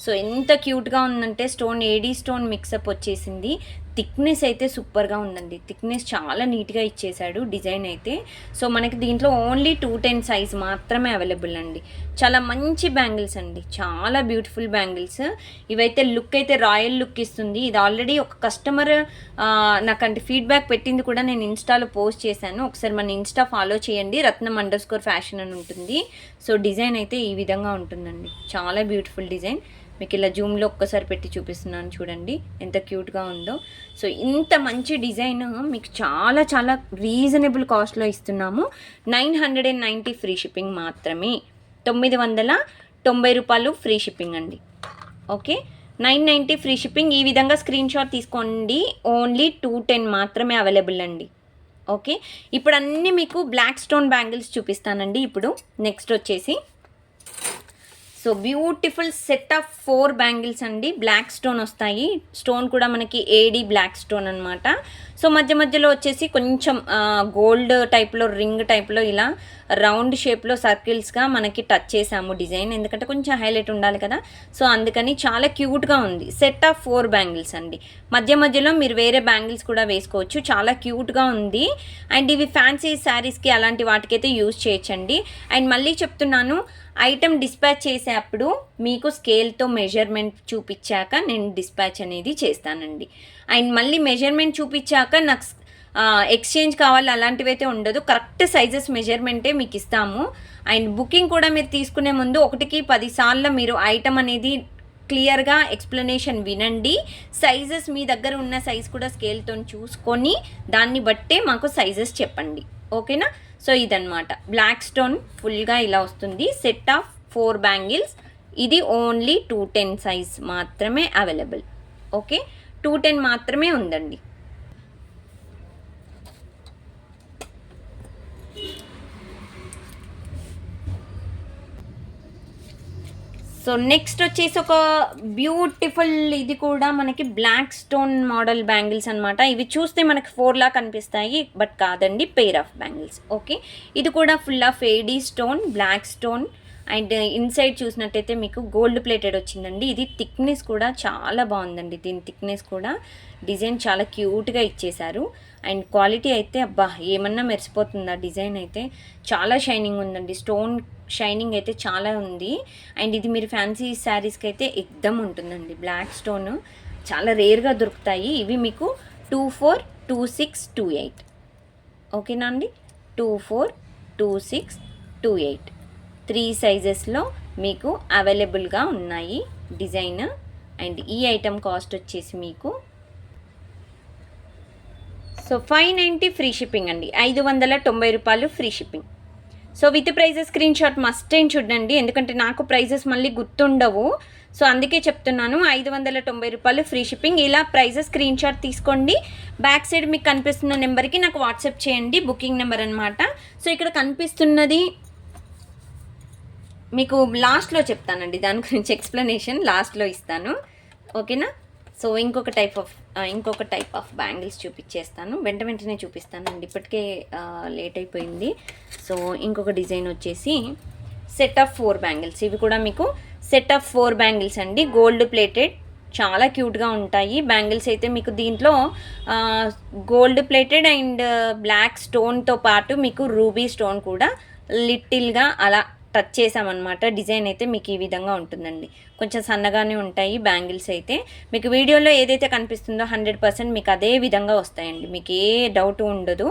సో ఎంత క్యూట్గా ఉందంటే స్టోన్ ఏడీ స్టోన్ మిక్సప్ వచ్చేసింది. థిక్నెస్ అయితే సూపర్గా ఉందండి. థిక్నెస్ చాలా నీట్గా ఇచ్చేసాడు డిజైన్ అయితే. సో మనకి దీంట్లో ఓన్లీ 210 సైజ్ మాత్రమే అవైలబుల్ అండి. చాలా మంచి బ్యాంగిల్స్ అండి, చాలా బ్యూటిఫుల్ బ్యాంగిల్స్. ఇవైతే లుక్ అయితే రాయల్ లుక్ ఇస్తుంది. ఇది ఆల్రెడీ ఒక కస్టమర్ నాకంటే ఫీడ్బ్యాక్ పెట్టింది కూడా, నేను ఇన్స్టాలో పోస్ట్ చేశాను. ఒకసారి మన ఇన్స్టా ఫాలో చేయండి, రత్నం_ఫ్యాషన్ అని ఉంటుంది. సో డిజైన్ అయితే ఈ విధంగా ఉంటుందండి, చాలా బ్యూటిఫుల్ డిజైన్. మీకు ఇలా జూమ్లో ఒక్కసారి పెట్టి చూపిస్తున్నాను చూడండి ఎంత క్యూట్గా ఉందో. సో ఇంత మంచి డిజైన్ మీకు చాలా చాలా రీజనబుల్ కాస్ట్లో ఇస్తున్నాము. 990 ఫ్రీ షిప్పింగ్ మాత్రమే. 990 రూపాయలు ఫ్రీ షిప్పింగ్ అండి. Okay, 990 free shipping. ఈ విధంగా స్క్రీన్ షాట్ తీసుకోండి. ఓన్లీ 210 మాత్రమే అవైలబుల్ అండి. ఓకే, ఇప్పుడు అన్నీ మీకు బ్లాక్ స్టోన్ బ్యాంగిల్స్ చూపిస్తానండి. ఇప్పుడు నెక్స్ట్ వచ్చేసి so beautiful set of 4 bangles అండి. బ్లాక్ స్టోన్ వస్తాయి. స్టోన్ కూడా మనకి ఏడీ బ్లాక్ స్టోన్ అనమాట. సో మధ్య మధ్యలో వచ్చేసి కొంచెం గోల్డ్ టైప్లో, రింగ్ టైప్లో ఇలా రౌండ్ షేప్లో సర్కిల్స్గా మనకి టచ్ చేసాము డిజైన్. ఎందుకంటే కొంచెం హైలైట్ ఉండాలి కదా, సో అందుకని చాలా క్యూట్గా ఉంది. సెట్ ఆఫ్ 4 బ్యాంగిల్స్ అండి. మధ్య మధ్యలో మీరు వేరే బ్యాంగిల్స్ కూడా వేసుకోవచ్చు. చాలా క్యూట్గా ఉంది. అండ్ ఇవి ఫ్యాన్సీ శారీస్కి అలాంటి వాటికైతే యూజ్ చేయొచ్చండి. అండ్ మళ్ళీ చెప్తున్నాను, ఐటమ్ డిస్పాచ్ చేసేటప్పుడు మీకు స్కేల్తో మెజర్మెంట్ చూపించాక నేను డిస్పాచ్ అనేది చేస్తానండి. అండ్ మళ్ళీ మెజర్మెంట్ చూపించాక నాకు ఎక్స్చేంజ్ కావాలి అలాంటివి అయితే ఉండదు. కరెక్ట్ సైజెస్ మెజర్మెంటే మీకు ఇస్తాము. అండ్ బుకింగ్ కూడా మీరు తీసుకునే ముందు 1కి 10 సార్లు మీరు ఐటమ్ అనేది క్లియర్గా ఎక్స్ప్లెనేషన్ వినండి. సైజెస్ మీ దగ్గర ఉన్న సైజ్ కూడా స్కేల్తో చూసుకొని దాన్ని బట్టే మాకు సైజెస్ చెప్పండి. ఓకేనా? సో ఇదన్నమాట బ్లాక్ స్టోన్ ఫుల్గా ఇలా వస్తుంది. Set of 4 bangles. ఇది ఓన్లీ 210 సైజ్ మాత్రమే అవైలబుల్. ఓకే, 210 మాత్రమే ఉందండి. సో నెక్స్ట్ వచ్చేసి ఒక బ్యూటిఫుల్, ఇది కూడా మనకి బ్లాక్ స్టోన్ మోడల్ బ్యాంగిల్స్ అనమాట. ఇవి చూస్తే మనకి 4 లా కనిపిస్తాయి, బట్ కాదండి, పెయిర్ ఆఫ్ బ్యాంగిల్స్. ఓకే, ఇది కూడా full of AD stone, black stone. And inside చూసినట్టయితే మీకు గోల్డ్ ప్లేటెడ్ వచ్చిందండి. ఇది థిక్నెస్ కూడా చాలా బాగుందండి. దీని థిక్నెస్ కూడా డిజైన్ చాలా క్యూట్గా ఇచ్చేశారు. అండ్ క్వాలిటీ అయితే అబ్బా ఏమన్నా మెరిసిపోతుందా. డిజైన్ అయితే చాలా షైనింగ్ ఉందండి. స్టోన్ షైనింగ్ అయితే చాలా ఉంది. అండ్ ఇది మీరు ఫ్యాన్సీ శారీస్కి అయితే ఎక్దమ్ ఉంటుందండి. బ్లాక్ స్టోన్ చాలా రేర్గా దొరుకుతాయి. ఇవి మీకు 24, 26, 28. ఓకేనా అండి? 24, 26, 28 3 సైజెస్లో మీకు అవైలబుల్గా ఉన్నాయి డిజైన్. అండ్ ఈ ఐటమ్ కాస్ట్ వచ్చేసి మీకు సో 590 ఫ్రీ షిప్పింగ్ అండి. 590 రూపాయలు free shipping. So with prices screenshot must ఏం చూడండి, ఎందుకంటే నాకు ప్రైజెస్ మళ్ళీ గుర్తుండవు. సో అందుకే చెప్తున్నాను. 590 రూపాయలు ఫ్రీ షిప్పింగ్. ఇలా ప్రైజెస్ స్క్రీన్ షాట్ తీసుకోండి. బ్యాక్ సైడ్ మీకు కనిపిస్తున్న నెంబర్కి నాకు వాట్సాప్ చేయండి. బుకింగ్ నెంబర్ అనమాట. సో ఇక్కడ కనిపిస్తున్నది మీకు లాస్ట్లో చెప్తానండి, దాని గురించి ఎక్స్ప్లెనేషన్ లాస్ట్లో ఇస్తాను. ఓకేనా? సో ఇంకొక టైప్ ఆఫ్ బ్యాంగిల్స్ చూపించేస్తాను. వెంటనే చూపిస్తానండి, ఇప్పటికే లేట్ అయిపోయింది. సో ఇంకొక డిజైన్ వచ్చేసి సెట్ ఆఫ్ 4 బ్యాంగిల్స్. ఇవి కూడా మీకు సెట్ ఆఫ్ 4 బ్యాంగిల్స్ అండి. గోల్డ్ ప్లేటెడ్, చాలా క్యూట్గా ఉంటాయి బ్యాంగిల్స్ అయితే. మీకు దీంట్లో గోల్డ్ ప్లేటెడ్ అండ్ బ్లాక్ స్టోన్తో పాటు మీకు రూబీ స్టోన్ కూడా లిటిల్గా అలా టచ్ చేసామన్నమాట. డిజైన్ అయితే మీకు ఈ విధంగా ఉంటుందండి. కొంచెం సన్నగానే ఉంటాయి బ్యాంగిల్స్ అయితే. మీకు వీడియోలో ఏదైతే కనిపిస్తుందో 100% మీకు అదే విధంగా వస్తాయండి. మీకు ఏ డౌట్ ఉండదు.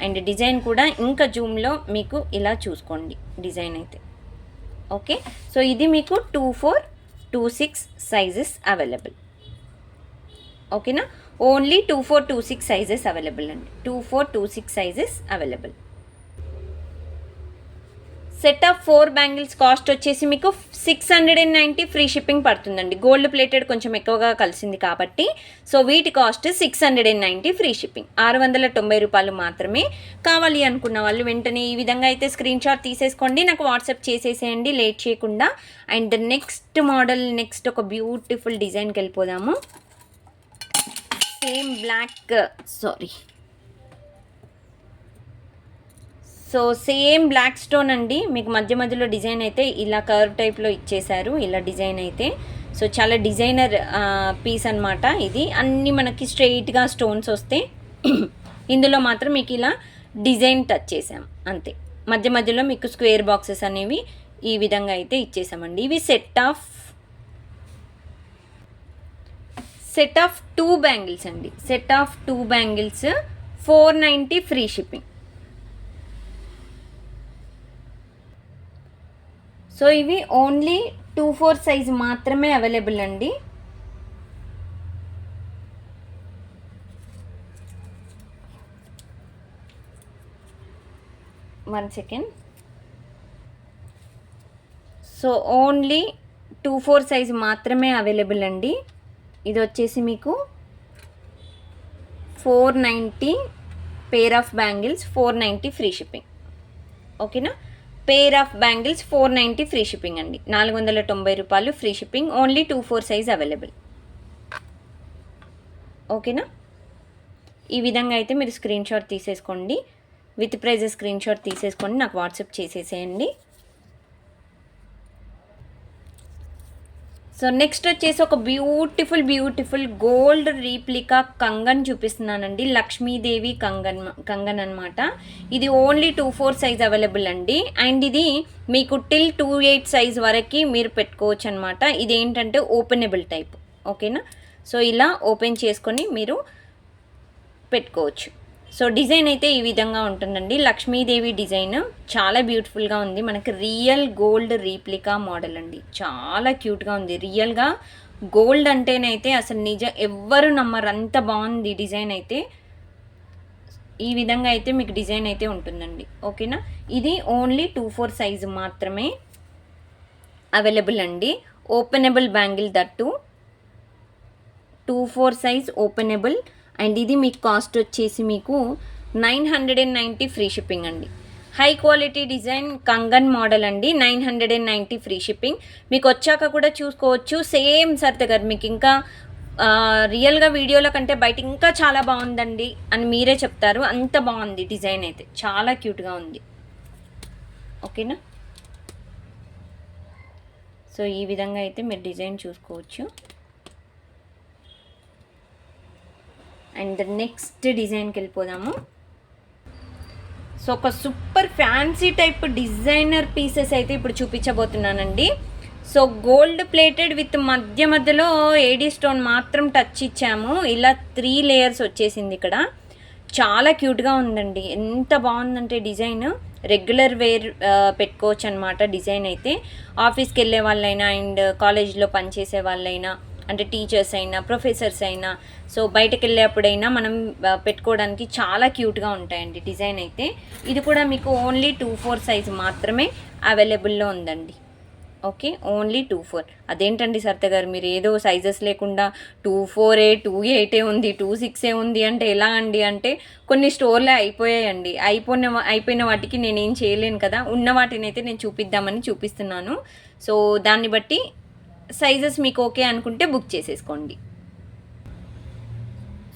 అండ్ డిజైన్ కూడా ఇంకా జూమ్లో మీకు ఇలా చూసుకోండి డిజైన్ అయితే. ఓకే, సో ఇది మీకు 24, 26 సైజెస్ అవైలబుల్. ఓకేనా? ఓన్లీ 24, 26 సైజెస్ అవైలబుల్ అండి. 24, 26 sizes available. Set of 4 bangles cost వచ్చేసి మీకు 690 ఫ్రీ షిప్పింగ్ పడుతుందండి. గోల్డ్ ప్లేటెడ్ కొంచెం ఎక్కువగా కలిసింది కాబట్టి సో వీటి కాస్ట్ 690 ఫ్రీ షిప్పింగ్. 690 రూపాయలు మాత్రమే. కావాలి అనుకున్న వాళ్ళు వెంటనే ఈ విధంగా అయితే స్క్రీన్ షాట్ తీసేసుకోండి, నాకు వాట్సాప్ చేసేసేయండి లేట్ చేయకుండా. అండ్ నెక్స్ట్ మోడల్, నెక్స్ట్ ఒక బ్యూటిఫుల్ డిజైన్కి వెళ్ళిపోదాము. Same black, so same black stone అండి. మీకు మధ్య మధ్యలో డిజైన్ అయితే ఇలా కర్వ్ టైప్లో ఇచ్చేశారు. ఇలా డిజైన్ అయితే సో చాలా డిజైనర్ పీస్ అనమాట. ఇది అన్నీ మనకి స్ట్రెయిట్గా స్టోన్స్ వస్తే ఇందులో మాత్రం మీకు ఇలా డిజైన్ టచ్ చేసాం అంతే. మధ్య మధ్యలో మీకు స్క్వేర్ బాక్సెస్ అనేవి ఈ విధంగా అయితే ఇచ్చేసామండి. ఇవి సెట్ ఆఫ్ 2 బ్యాంగిల్స్ అండి. Set of 2 bangles 490 free shipping. So ఇవి ఓన్లీ 24 సైజ్ మాత్రమే అవైలబుల్ అండి. One second. So only 24 size మాత్రమే అవైలబుల్ అండి. ఇది వచ్చేసి మీకు 490 pair of bangles, 490 free shipping. ఓకేనా? Pair of bangles 490 free shipping అండి. 490 రూపాయలు free shipping. Only 2-4 size available. ఓకేనా? ఈ విధంగా అయితే మీరు స్క్రీన్ షాట్ తీసేసుకోండి. విత్ ప్రైజెస్ స్క్రీన్ షాట్ తీసేసుకొని నాకు వాట్సాప్ చేసేసేయండి. సో నెక్స్ట్ వచ్చేసి ఒక బ్యూటిఫుల్ గోల్డ్ రీప్లికా కంగన్ చూపిస్తున్నానండి. లక్ష్మీదేవి కంగన్ అనమాట. ఇది ఓన్లీ 2-4 సైజ్ అవైలబుల్ అండి. అండ్ ఇది మీకు టిల్ 2-8 సైజ్ వరకు మీరు పెట్టుకోవచ్చు అనమాట. ఇది ఏంటంటే ఓపెనబుల్ టైప్. ఓకేనా? సో ఇలా ఓపెన్ చేసుకొని మీరు పెట్టుకోవచ్చు. సో డిజైన్ అయితే ఈ విధంగా ఉంటుందండి. లక్ష్మీదేవి డిజైన్ చాలా బ్యూటిఫుల్గా ఉంది. మనకి రియల్ గోల్డ్ రీప్లికా మోడల్ అండి. చాలా క్యూట్గా ఉంది. రియల్గా గోల్డ్ అంటేనైతే అసలు ఎవ్వరు నమ్మరు, అంత బాగుంది డిజైన్ అయితే. ఈ విధంగా అయితే మీకు డిజైన్ అయితే ఉంటుందండి. ఓకేనా? ఇది ఓన్లీ 2-4 సైజు మాత్రమే అవైలబుల్ అండి. Openable bangle that 2-4 size openable. And ఇది మీకు కాస్ట్ వచ్చేసి మీకు 990 ఫ్రీ షిప్పింగ్ అండి. High quality design Kangen model అండి. 990 ఫ్రీ షిప్పింగ్. మీకు వచ్చాక కూడా చూసుకోవచ్చు. సేమ్ సరిత గారు మీకు ఇంకా రియల్గా వీడియోల కంటే బయట ఇంకా చాలా బాగుందండి అని మీరే చెప్తారు. అంత బాగుంది డిజైన్ అయితే, చాలా క్యూట్గా ఉంది. ఓకేనా? సో ఈ విధంగా అయితే మీరు డిజైన్ చూసుకోవచ్చు. అండ్ నెక్స్ట్ డిజైన్కి వెళ్ళిపోదాము. సో ఒక super fancy type designer pieces అయితే ఇప్పుడు చూపించబోతున్నానండి. సో గోల్డ్ ప్లేటెడ్ విత్ మధ్యలో ఏడీ స్టోన్ మాత్రం టచ్ ఇచ్చాము. ఇలా 3 లేయర్స్ వచ్చేసింది ఇక్కడ. చాలా క్యూట్గా ఉందండి. ఎంత బాగుందంటే డిజైన్ రెగ్యులర్ వేర్ పెట్టుకోవచ్చు అనమాట. డిజైన్ అయితే ఆఫీస్కి వెళ్ళే వాళ్ళైనా అండ్ కాలేజ్లో పనిచేసే వాళ్ళైనా అంటే టీచర్స్ అయినా ప్రొఫెసర్స్ అయినా సో బయటకు వెళ్ళేప్పుడైనా మనం పెట్టుకోవడానికి చాలా క్యూట్గా ఉంటాయండి డిజైన్ అయితే. ఇది కూడా మీకు ఓన్లీ 2-4 సైజ్ మాత్రమే అవైలబుల్లో ఉందండి. Okay, only 2-4. అదేంటండి సరిత గారు మీరు ఏదో సైజెస్ లేకుండా 2-4 2-8 ఉంది 2-6 ఉంది అంటే ఎలా అండి అంటే కొన్ని స్టోర్లే అయిపోయాయండి. అయిపోయిన వాటికి నేనేం చేయలేను కదా. ఉన్న వాటిని అయితే నేను చూపిద్దామని చూపిస్తున్నాను. సో దాన్ని బట్టి సైజెస్ మీకు ఓకే అనుకుంటే బుక్ చేసేసుకోండి.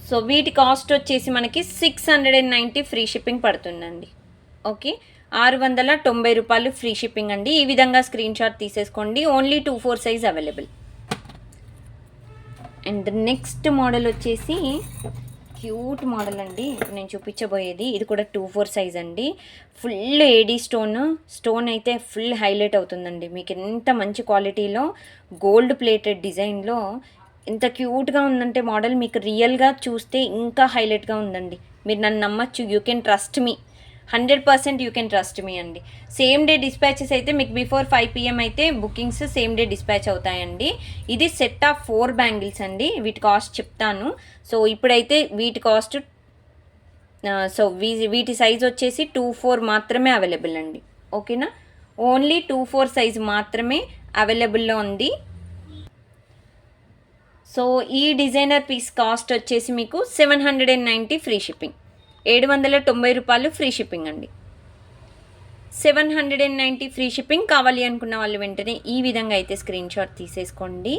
సో వీటి కాస్ట్ వచ్చేసి మనకి 690 ఫ్రీ షిప్పింగ్ పడుతుందండి. ఓకే, 690 రూపాయలు ఫ్రీ షిప్పింగ్ అండి. ఈ విధంగా స్క్రీన్ షాట్ తీసేసుకోండి. Only 2-4 size available. And next model వచ్చేసి క్యూట్ మోడల్ అండి. ఇప్పుడు నేను చూపించబోయేది ఇది కూడా 2-4 సైజ్ అండి. ఫుల్ ఏడీ స్టోన్ అయితే ఫుల్ హైలైట్ అవుతుందండి. మీకు ఎంత మంచి క్వాలిటీలో గోల్డ్ ప్లేటెడ్ డిజైన్లో ఎంత క్యూట్గా ఉందంటే మోడల్ మీకు రియల్గా చూస్తే ఇంకా హైలైట్గా ఉందండి. మీరు నన్ను నమ్మచ్చు. You can trust me, 100% you can trust me అండి. సేమ్ డే డిస్పాచెస్ అయితే మీకు బిఫోర్ 5 PM అయితే బుకింగ్స్ సేమ్ డే డిస్పాచ్ అవుతాయండి. ఇది సెట్ ఆఫ్ 4 బ్యాంగిల్స్ అండి. వీటి కాస్ట్ చెప్తాను. సో ఇప్పుడైతే వీటి కాస్ట్ సో వీటి సైజ్ వచ్చేసి 2-4 మాత్రమే అవైలబుల్ అండి. ఓకేనా? ఓన్లీ 2-4 సైజ్ మాత్రమే అవైలబుల్లో ఉంది. సో ఈ డిజైనర్ పీస్ కాస్ట్ వచ్చేసి మీకు 790 ఫ్రీ షిప్పింగ్. 790 రూపాయలు ఫ్రీ షిప్పింగ్ అండి. 790 ఫ్రీ షిప్పింగ్. కావాలి అనుకున్న వాళ్ళు వెంటనే ఈ విధంగా అయితే స్క్రీన్ షాట్ తీసేసుకోండి.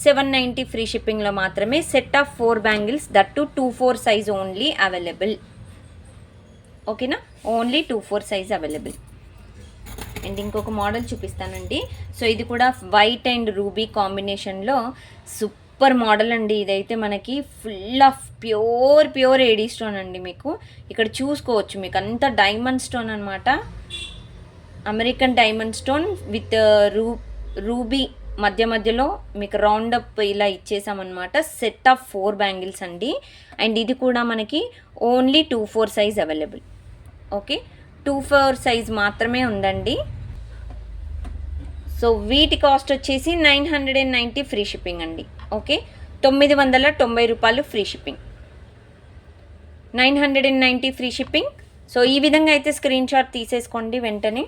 790 ఫ్రీ షిప్పింగ్లో మాత్రమే set of 4 bangles that too 2-4 size only available. ఓకేనా? Only 2-4 size available. అండ్ ఇంకొక మోడల్ చూపిస్తానండి. సో ఇది కూడా వైట్ అండ్ రూబీ కాంబినేషన్లో సూపర్ మోడల్ అండి. ఇదైతే మనకి full of pure AD stone అండి. మీకు ఇక్కడ చూసుకోవచ్చు. మీకు అంతా డైమండ్ స్టోన్ అనమాట. American diamond stone with ruby మధ్యలో మీకు రౌండ్ అప్ ఇలా ఇచ్చేసామన్నమాట. సెట్ ఆఫ్ 4 బ్యాంగిల్స్ అండి. అండ్ ఇది కూడా మనకి only 2-4 size available. Okay, 2-4 size మాత్రమే ఉందండి. సో వీటి కాస్ట్ వచ్చేసి 990 ఫ్రీ షిప్పింగ్ అండి. ఓకే, 990 రూపాయలు free shipping. 990 free shipping. So ఈ విధంగా అయితే స్క్రీన్ షాట్ తీసేసుకోండి వెంటనే.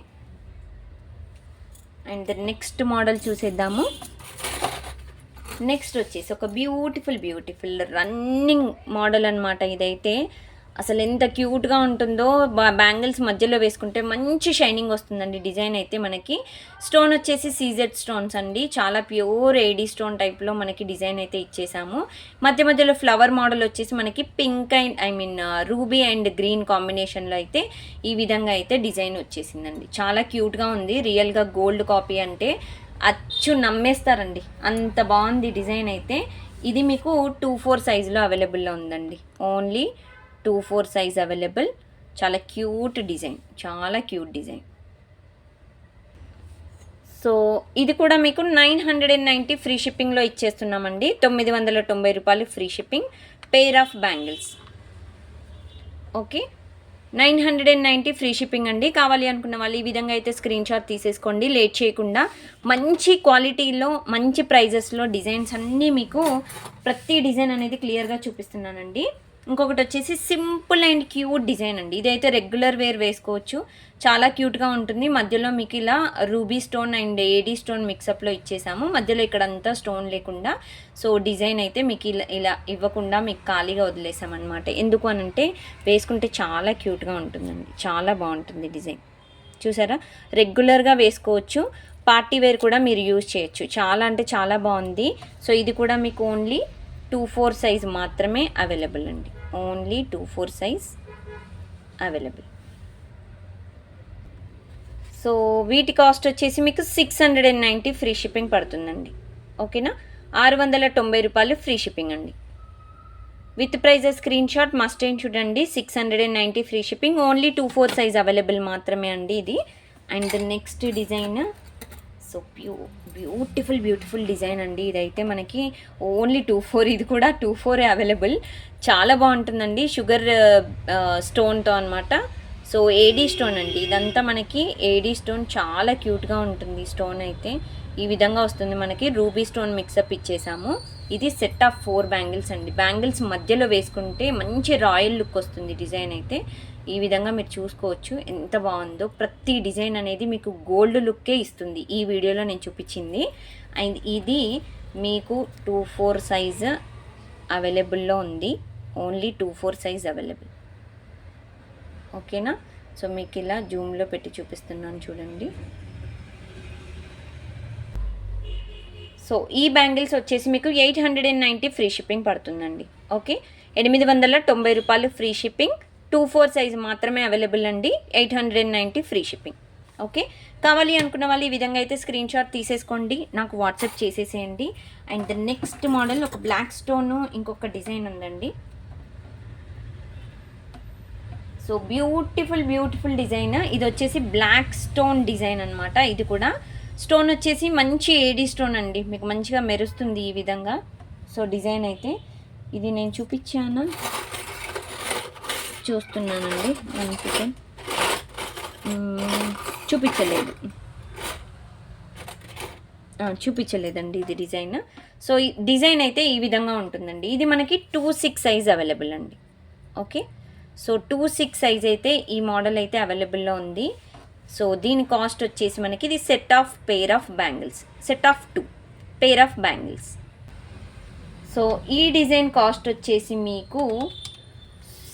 అండ్ నెక్స్ట్ మోడల్ చూసేద్దాము. నెక్స్ట్ వచ్చేసి ఒక బ్యూటిఫుల్ రన్నింగ్ మోడల్ అనమాట. ఇదైతే అసలు ఎంత క్యూట్గా ఉంటుందో. బ్యాంగిల్స్ మధ్యలో వేసుకుంటే మంచి షైనింగ్ వస్తుందండి. డిజైన్ అయితే మనకి స్టోన్ వచ్చేసి సీజెడ్ స్టోన్స్ అండి, చాలా ప్యూర్ ఏడీ స్టోన్ టైప్లో మనకి డిజైన్ అయితే ఇచ్చేసాము. మధ్య మధ్యలో ఫ్లవర్ మోడల్ వచ్చేసి మనకి pink and ruby and green కాంబినేషన్లో అయితే ఈ విధంగా అయితే డిజైన్ వచ్చేసిందండి. చాలా క్యూట్గా ఉంది. రియల్గా గోల్డ్ కాపీ అంటే అచ్చు నమ్మేస్తారండి, అంత బాగుంది డిజైన్ అయితే. ఇది మీకు 2-4 సైజులో అవైలబుల్లో ఉందండి. Only 2-4 size available. చాలా క్యూట్ డిజైన్, చాలా క్యూట్ డిజైన్. సో ఇది కూడా మీకు 990 ఫ్రీ షిప్పింగ్లో ఇచ్చేస్తున్నామండి. 990 రూపాయలు free shipping. Pair of bangles. Okay, 990 free shipping అండి. కావాలి అనుకున్న వాళ్ళు ఈ విధంగా అయితే స్క్రీన్ షాట్ తీసేసుకోండి లేట్ చేయకుండా. మంచి క్వాలిటీలో మంచి ప్రైజెస్లో డిజైన్స్ అన్నీ మీకు ప్రతి డిజైన్ అనేది క్లియర్గా చూపిస్తున్నానండి. ఇంకొకటి వచ్చేసి సింపుల్ అండ్ క్యూట్ డిజైన్ అండి. ఇదైతే రెగ్యులర్ వేర్ వేసుకోవచ్చు, చాలా క్యూట్గా ఉంటుంది. మధ్యలో మీకు ఇలా ruby stone and AD stone మిక్సప్లో ఇచ్చేసాము. మధ్యలో ఇక్కడంతా స్టోన్ లేకుండా. సో డిజైన్ అయితే మీకు ఇలా ఇవ్వకుండా మీకు ఖాళీగా వదిలేసామన్నమాట. ఎందుకు అనంటే వేసుకుంటే చాలా క్యూట్గా ఉంటుందండి, చాలా బాగుంటుంది డిజైన్. చూసారా, రెగ్యులర్గా వేసుకోవచ్చు, పార్టీ వేర్ కూడా మీరు యూజ్ చేయొచ్చు. చాలా అంటే చాలా బాగుంది. సో ఇది కూడా మీకు ఓన్లీ 2-4 సైజ్ మాత్రమే అవైలబుల్ అండి. Only 2-4 size available. సో వీటి కాస్ట్ వచ్చేసి మీకు 690 ఫ్రీ షిప్పింగ్ పడుతుందండి. ఓకేనా, 690 రూపాయలు ఫ్రీ షిప్పింగ్ అండి. With prices screenshot must ఏం చూడండి. 690 free shipping. Only 2-4 size available మాత్రమే అండి ఇది. And next design so beautiful design అండి. ఇదైతే మనకి ఓన్లీ 2-4, ఇది కూడా 2-4 అవైలబుల్. చాలా బాగుంటుందండి, షుగర్ స్టోన్తో అనమాట. సో ఏడీ స్టోన్ అండి, ఇదంతా మనకి ఏడీ స్టోన్. చాలా క్యూట్గా ఉంటుంది స్టోన్ అయితే. ఈ విధంగా వస్తుంది మనకి. రూబీ స్టోన్ మిక్సప్ ఇచ్చేసాము. ఇది సెట్ ఆఫ్ 4 బ్యాంగిల్స్ అండి. బ్యాంగిల్స్ మధ్యలో వేసుకుంటే మంచి రాయల్ లుక్ వస్తుంది డిజైన్ అయితే. ఈ విధంగా మీరు చూసుకోవచ్చు ఎంత బాగుందో. ప్రతి డిజైన్ అనేది మీకు గోల్డ్ లుక్కే ఇస్తుంది ఈ వీడియోలో నేను చూపించింది. అండ్ ఇది మీకు 2-4 సైజ్ అవైలబుల్లో ఉంది. Only 2-4 size available. ఓకేనా, సో మీకు ఇలా జూమ్లో పెట్టి చూపిస్తున్నాను చూడండి. సో ఈ బ్యాంగిల్స్ వచ్చేసి మీకు 890 ఫ్రీ షిప్పింగ్ పడుతుందండి. ఓకే, 890 రూపాయలు ఫ్రీ షిప్పింగ్. 2-4 సైజ్ మాత్రమే అవైలబుల్ అండి. 890 ఫ్రీ షిప్పింగ్. ఓకే, కావాలి అనుకున్న వాళ్ళు ఈ విధంగా అయితే స్క్రీన్ షాట్ తీసేసుకోండి, నాకు వాట్సాప్ చేసేసేయండి. అండ్ ద నెక్స్ట్ మోడల్ ఒక బ్లాక్ స్టోన్ ఇంకొక డిజైన్ ఉందండి. So beautiful design. ఇది వచ్చేసి బ్లాక్ స్టోన్ డిజైన్ అనమాట. ఇది కూడా స్టోన్ వచ్చేసి మంచి ఏడీ స్టోన్ అండి, మీకు మంచిగా మెరుస్తుంది ఈ విధంగా. సో డిజైన్ అయితే ఇది నేను చూస్తున్నానండి. 1 సెకండ్, చూపించలేదండి ఇది డిజైన్. సో ఈ డిజైన్ అయితే ఈ విధంగా ఉంటుందండి. ఇది మనకి 2-6 సైజ్ అవైలబుల్ అండి. ఓకే, సో 2-6 సైజ్ అయితే ఈ మోడల్ అయితే అవైలబుల్లో ఉంది. సో దీని కాస్ట్ వచ్చేసి మనకి ఇది set of pair of bangles, set of 2 pair of bangles. So ఈ డిజైన్ కాస్ట్ వచ్చేసి మీకు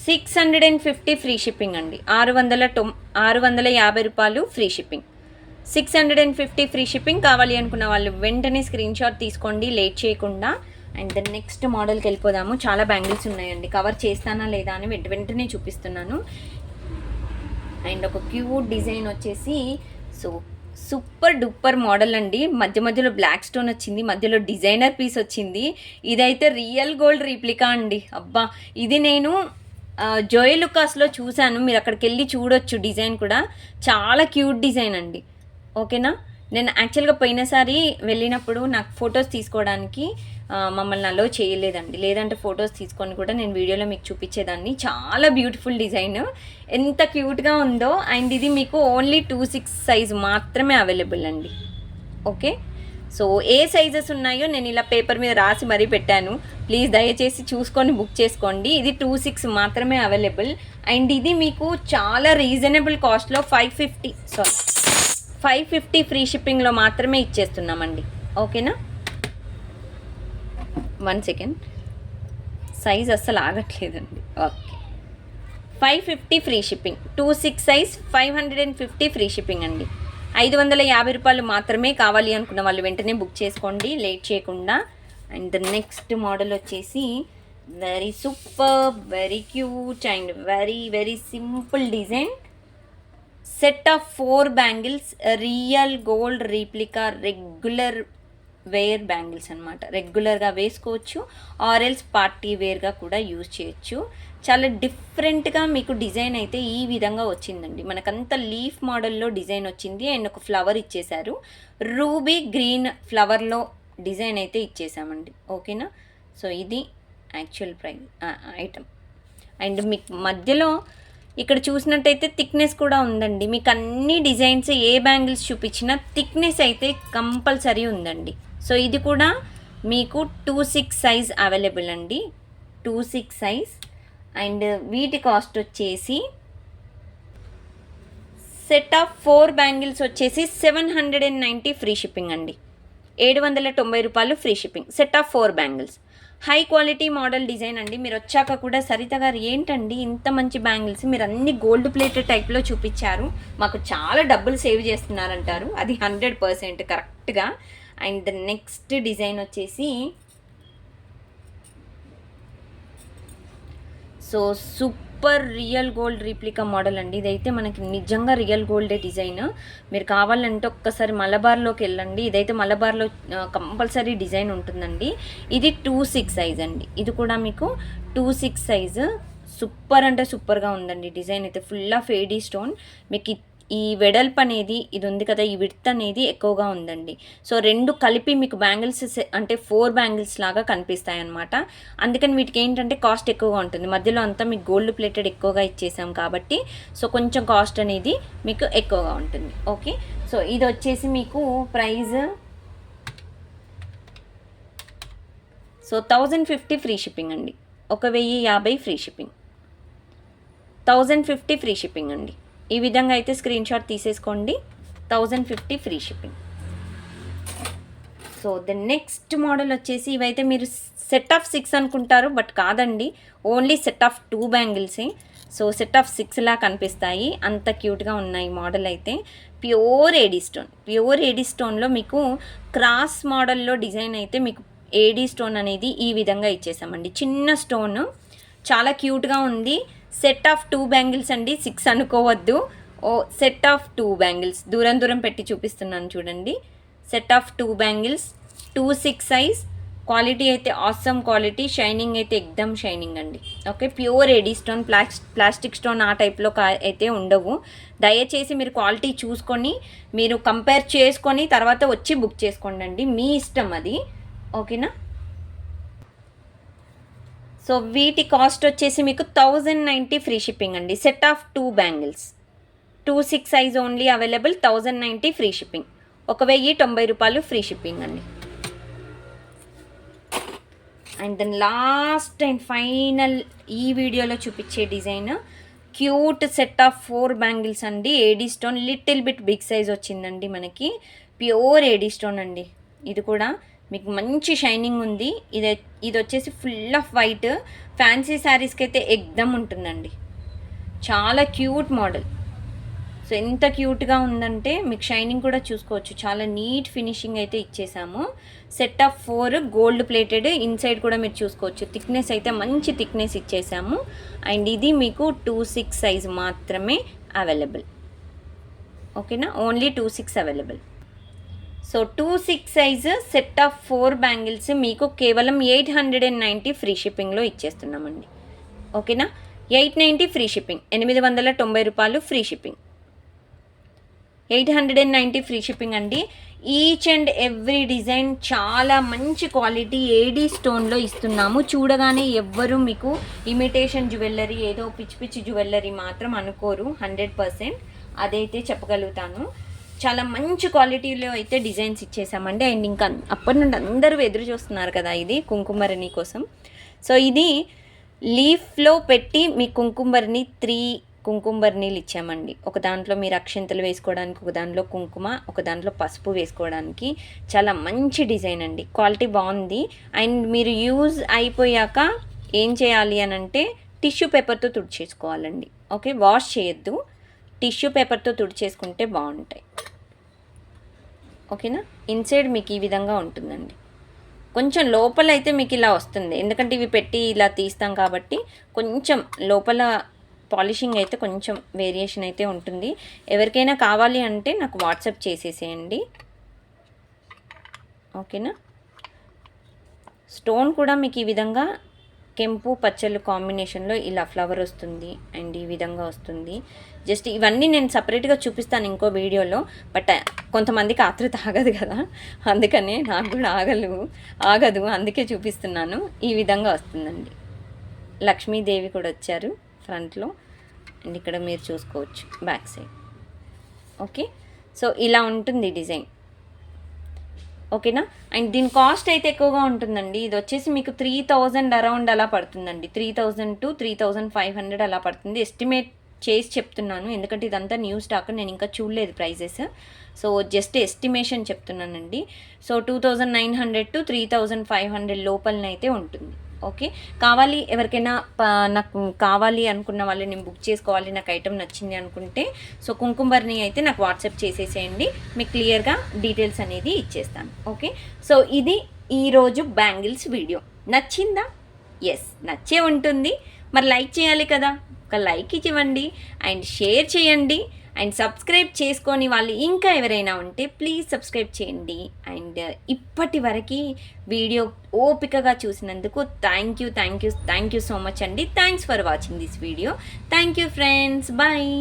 650 ఫ్రీ షిప్పింగ్ అండి. 650 రూపాయలు ఫ్రీ షిప్పింగ్. 650 free shipping. కావాలి అనుకున్న వాళ్ళు వెంటనే స్క్రీన్ షాట్ తీసుకోండి లేట్ చేయకుండా. అండ్ ద నెక్స్ట్ మోడల్కి వెళ్ళిపోదాము. చాలా బ్యాంగిల్స్ ఉన్నాయండి, కవర్ చేస్తానా లేదా అని వెంటనే చూపిస్తున్నాను. అండ్ ఒక క్యూట్ డిజైన్ వచ్చేసి సో సూపర్ డూపర్ మోడల్ అండి. మధ్యలో బ్లాక్ స్టోన్ వచ్చింది, మధ్యలో డిజైనర్ పీస్ వచ్చింది. ఇదైతే రియల్ గోల్డ్ రీప్లికా అండి. అబ్బా, ఇది నేను జోయ్ లుకాస్లో చూశాను, మీరు అక్కడికి వెళ్ళి చూడొచ్చు. డిజైన్ కూడా చాలా క్యూట్ డిజైన్ అండి. ఓకేనా, నేను యాక్చువల్గా పోయినసారి వెళ్ళినప్పుడు నాకు ఫొటోస్ తీసుకోవడానికి మమ్మల్ని అలో చేయలేదండి, లేదంటే ఫొటోస్ తీసుకొని కూడా నేను వీడియోలో మీకు చూపించేదాన్ని. చాలా బ్యూటిఫుల్ డిజైన్, ఎంత క్యూట్గా ఉందో. అండ్ ఇది మీకు ఓన్లీ 2-6 సైజ్ మాత్రమే అవైలబుల్ అండి. ఓకే, సో ఏ సైజెస్ ఉన్నాయో నేను ఇలా పేపర్ మీద రాసి మరీ పెట్టాను, ప్లీజ్ దయచేసి చూసుకొని బుక్ చేసుకోండి. ఇది 2-6 మాత్రమే అవైలబుల్. అండ్ ఇది మీకు చాలా రీజనబుల్ కాస్ట్లో 550 ఫ్రీ షిప్పింగ్లో మాత్రమే ఇచ్చేస్తున్నామండి. ఓకేనా, 1 సెకండ్, సైజ్ అస్సలు ఆగట్లేదండి. Okay, 550 free shipping. 26 size 550 free shipping అండి. 550 రూపాయలు మాత్రమే. కావాలి అనుకున్న వాళ్ళు వెంటనే బుక్ చేసుకోండి లేట్ చేయకుండా. అండ్ ద నెక్స్ట్ మోడల్ వచ్చేసి very super, very cute and very very simple design. Set of 4 bangles, real gold replica regular wear bangles అనమాట. రెగ్యులర్గా వేసుకోవచ్చు ఆరెల్స్ పార్టీ వేర్గా కూడా యూజ్ చేయొచ్చు. చాలా డిఫరెంట్గా మీకు డిజైన్ అయితే ఈ విధంగా వచ్చిందండి. మనకంతా లీఫ్ మోడల్లో డిజైన్ వచ్చింది అండ్ ఒక ఫ్లవర్ ఇచ్చేశారు. రూబీ గ్రీన్ ఫ్లవర్లో డిజైన్ అయితే ఇచ్చేసామండి. ఓకేనా. సో ఇది యాక్చువల్ ప్రైస్ ఐటమ్. అండ్ మీకు మధ్యలో ఇక్కడ చూసినట్టయితే థిక్నెస్ కూడా ఉందండి. మీకు అన్ని డిజైన్స్ ఏ బ్యాంగిల్స్ చూపించినా థిక్నెస్ అయితే కంపల్సరీ ఉందండి. సో ఇది కూడా మీకు 26 సైజ్ అవైలబుల్ అండి. 26 సైజ్. అండ్ వీటి కాస్ట్ వచ్చేసి సెట్ ఆఫ్ 4 బ్యాంగిల్స్ వచ్చేసి 790 ఫ్రీ షిప్పింగ్ అండి. 790 రూపాయలు free shipping. Set of 4 bangles. High quality model design అండి. మీరు వచ్చాక కూడా సరిత గారు ఏంటండి ఇంత మంచి బ్యాంగిల్స్, మీరు అన్ని గోల్డ్ ప్లేటెడ్ టైప్లో చూపించారు, మాకు చాలా డబ్బులు సేవ్ చేస్తున్నారంటారు. అది 100% కరెక్ట్గా. అండ్ ద నెక్స్ట్ డిజైన్ వచ్చేసి so super real gold replica model అండి. ఇదైతే మనకి నిజంగా రియల్ గోల్డే డిజైన్. మీరు కావాలంటే ఒక్కసారి మలబార్లోకి వెళ్ళండి. ఇదైతే మలబార్లో కంపల్సరీ డిజైన్ ఉంటుందండి. ఇది 26 సైజ్ అండి. ఇది కూడా మీకు 26 సైజు. సూపర్ అంటే సూపర్గా ఉందండి. డిజైన్ అయితే ఫుల్ ఆఫ్ ఏడీ స్టోన్. మీకు ఈ వెడల్పు అనేది ఇది ఉంది కదా, ఈ విడ్త్ అనేది ఎక్కువగా ఉందండి. సో రెండు కలిపి మీకు బ్యాంగిల్స్ అంటే 4 బ్యాంగిల్స్ లాగా కనిపిస్తాయి అన్నమాట. అందుకని వీటికి ఏంటంటే కాస్ట్ ఎక్కువగా ఉంటుంది. మధ్యలో అంతా మీకు గోల్డ్ ప్లేటెడ్ ఎక్కువగా ఇచ్చేసాం కాబట్టి సో కొంచెం కాస్ట్ అనేది మీకు ఎక్కువగా ఉంటుంది. ఓకే. సో ఇది వచ్చేసి మీకు ప్రైస్ సో 1050 ఫ్రీ షిప్పింగ్ అండి. 1050 ఫ్రీ షిప్పింగ్. 1050 ఫ్రీ షిప్పింగ్ అండి. ఈ విధంగా అయితే స్క్రీన్ షాట్ తీసేసుకోండి. 1050 free shipping. So the next model వచ్చేసి ఇవైతే మీరు సెట్ ఆఫ్ 6 అనుకుంటారు, బట్ కాదండి, ఓన్లీ సెట్ ఆఫ్ 2 బ్యాంగిల్సే. సో సెట్ ఆఫ్ 6 లా కనిపిస్తాయి. అంత క్యూట్గా ఉన్నాయి మోడల్ అయితే. Pure AD stone. Pure AD స్టోన్లో మీకు క్రాస్ మోడల్లో డిజైన్ అయితే మీకు ఏడీ స్టోన్ అనేది ఈ విధంగా ఇచ్చేసామండి. చిన్న స్టోన్ చాలా క్యూట్గా ఉంది. సెట్ ఆఫ్ 2 బ్యాంగిల్స్ అండి, 6 అనుకోవద్దు. Set of 2 bangles. దూరం దూరం పెట్టి చూపిస్తున్నాను చూడండి. Set of 2 bangles. 26 size. Quality అయితే ఆసమ్ క్వాలిటీ. షైనింగ్ అయితే ఎక్దమ్ షైనింగ్ అండి. Okay. Pure AD stone, plastic stone ఆ టైప్లో అయితే ఉండవు. దయచేసి మీరు క్వాలిటీ చూసుకొని మీరు కంపేర్ చేసుకొని తర్వాత వచ్చి బుక్ చేసుకోండి అండి. మీ ఇష్టం అది. ఓకేనా. సో వీటి కాస్ట్ వచ్చేసి మీకు 1090 ఫ్రీ షిప్పింగ్ అండి. Set of 2 bangles. 26 size only available. 1090 free shipping. 1090 రూపాయలు ఫ్రీ షిప్పింగ్ అండి. And then last and final ఈ వీడియోలో చూపించే design cute set of 4 bangles అండి. AD stone little bit big size వచ్చిందండి మనకి. ప్యూర్ ఏడీ స్టోన్ అండి. ఇది కూడా మీకు మంచి షైనింగ్ ఉంది. ఇది వచ్చేసి ఫుల్ ఆఫ్ వైట్. ఫ్యాన్సీ శారీస్కి అయితే ఎగ్దమ్ ఉంటుందండి. చాలా క్యూట్ మోడల్. సో ఎంత క్యూట్గా ఉందంటే మీకు షైనింగ్ కూడా చూసుకోవచ్చు. చాలా నీట్ ఫినిషింగ్ అయితే ఇచ్చేసాము. Set of 4 gold plated. Inside కూడా మీరు చూసుకోవచ్చు. థిక్నెస్ అయితే మంచి థిక్నెస్ ఇచ్చేసాము. అండ్ ఇది మీకు 26 సైజ్ మాత్రమే అవైలబుల్. ఓకేనా. Only 26 available. So 26 size set of 4 bangles మీకు కేవలం 890 ఫ్రీ షిప్పింగ్లో ఇచ్చేస్తున్నామండి. ఓకేనా. 890 ఫ్రీ షిప్పింగ్. 890 రూపాయలు ఫ్రీ షిప్పింగ్. 890 ఫ్రీ షిప్పింగ్ అండి. ఈచ్ అండ్ ఎవ్రీ డిజైన్ చాలా మంచి క్వాలిటీ ఏడీ స్టోన్లో ఇస్తున్నాము. చూడగానే ఎవ్వరు మీకు ఇమిటేషన్ జ్యువెలరీ ఏదో పిచ్చి పిచ్చి జ్యువెలరీ మాత్రం అనుకోరు. 100% అదైతే చెప్పగలుగుతాను. చాలా మంచి క్వాలిటీలో అయితే డిజైన్స్ ఇచ్చేసామండి. అండ్ ఇంకా అప్పటి నుండి అందరూ ఎదురు చూస్తున్నారు కదా ఇది కుంకుమరణి కోసం. సో ఇది లీఫ్లో పెట్టి మీ కుంకుమరణి 3 కుంకుమరణీలు ఇచ్చామండి. ఒక దాంట్లో మీరు అక్షంతలు వేసుకోవడానికి, ఒక దాంట్లో కుంకుమ, ఒక దాంట్లో పసుపు వేసుకోవడానికి. చాలా మంచి డిజైన్ అండి. క్వాలిటీ బాగుంది. అండ్ మీరు యూజ్ అయిపోయాక ఏం చేయాలి అని అంటే టిష్యూ పేపర్తో తుడిచేసుకోవాలండి. ఓకే, వాష్ చేయొద్దు, టిష్యూ పేపర్తో తుడిచేసుకుంటే బాగుంటాయి. ఓకేనా. ఇన్సైడ్ మీకు ఈ విధంగా ఉంటుందండి. కొంచెం లోపల అయితే మీకు ఇలా వస్తుంది, ఎందుకంటే ఇవి పెట్టి ఇలా తీస్తాం కాబట్టి కొంచెం లోపల పాలిషింగ్ అయితే కొంచెం వేరియేషన్ అయితే ఉంటుంది. ఎవరికైనా కావాలి అంటే నాకు వాట్సాప్ చేసేసేయండి. ఓకేనా. స్టోన్ కూడా మీకు ఈ విధంగా కెంపు పచ్చళ్ళు కాంబినేషన్లో ఇలా ఫ్లవర్ వస్తుంది అండ్ ఈ విధంగా వస్తుంది. జస్ట్ ఇవన్నీ నేను సపరేట్గా చూపిస్తాను ఇంకో వీడియోలో, బట్ కొంతమందికి ఆతృత ఆగదు కదా, అందుకనే నాకు కూడా ఆగదు, అందుకే చూపిస్తున్నాను. ఈ విధంగా వస్తుందండి. లక్ష్మీదేవి కూడా వచ్చారు ఫ్రంట్లో అండ్ ఇక్కడ మీరు చూసుకోవచ్చు బ్యాక్ సైడ్. ఓకే, సో ఇలా ఉంటుంది డిజైన్. ఓకేనా. అండ్ దీని కాస్ట్ అయితే ఎక్కువగా ఉంటుందండి. ఇది వచ్చేసి మీకు 3000 అరౌండ్ అలా పడుతుందండి. 3000 to 3500 అలా పడుతుంది. ఎస్టిమేట్ చేసి చెప్తున్నాను, ఎందుకంటే ఇదంతా న్యూ స్టాక్, నేను ఇంకా చూడలేదు ప్రైజెస్. సో జస్ట్ ఎస్టిమేషన్ చెప్తున్నానండి. సో 2900 to 3500 లోపలనైతే ఉంటుంది. ఓకే, కావాలి ఎవరికైనా నాకు కావాలి అనుకున్న వాళ్ళు, నేను బుక్ చేసుకోవాలి, నాకు ఐటెం నచ్చింది అనుకుంటే సో కుంకుమర్ని అయితే నాకు వాట్సాప్ చేసేసేయండి, మీకు క్లియర్గా డీటెయిల్స్ అనేది ఇచ్చేస్తాను. ఓకే, సో ఇది ఈరోజు బ్యాంగిల్స్ వీడియో. నచ్చిందా? ఎస్, నచ్చే ఉంటుంది. మరి లైక్ చేయాలి కదా, ఒక లైక్ ఇవ్వండి అండ్ షేర్ చేయండి. అండ్ సబ్స్క్రైబ్ చేసుకొని వాళ్ళు ఇంకా ఎవరైనా ఉంటే ప్లీజ్ సబ్స్క్రైబ్ చేయండి. అండ్ ఇప్పటి వరకు వీడియో ఓపికగా చూసినందుకు థ్యాంక్ యూ సో మచ్ అండి. Thanks for watching this video. Thank you friends, bye.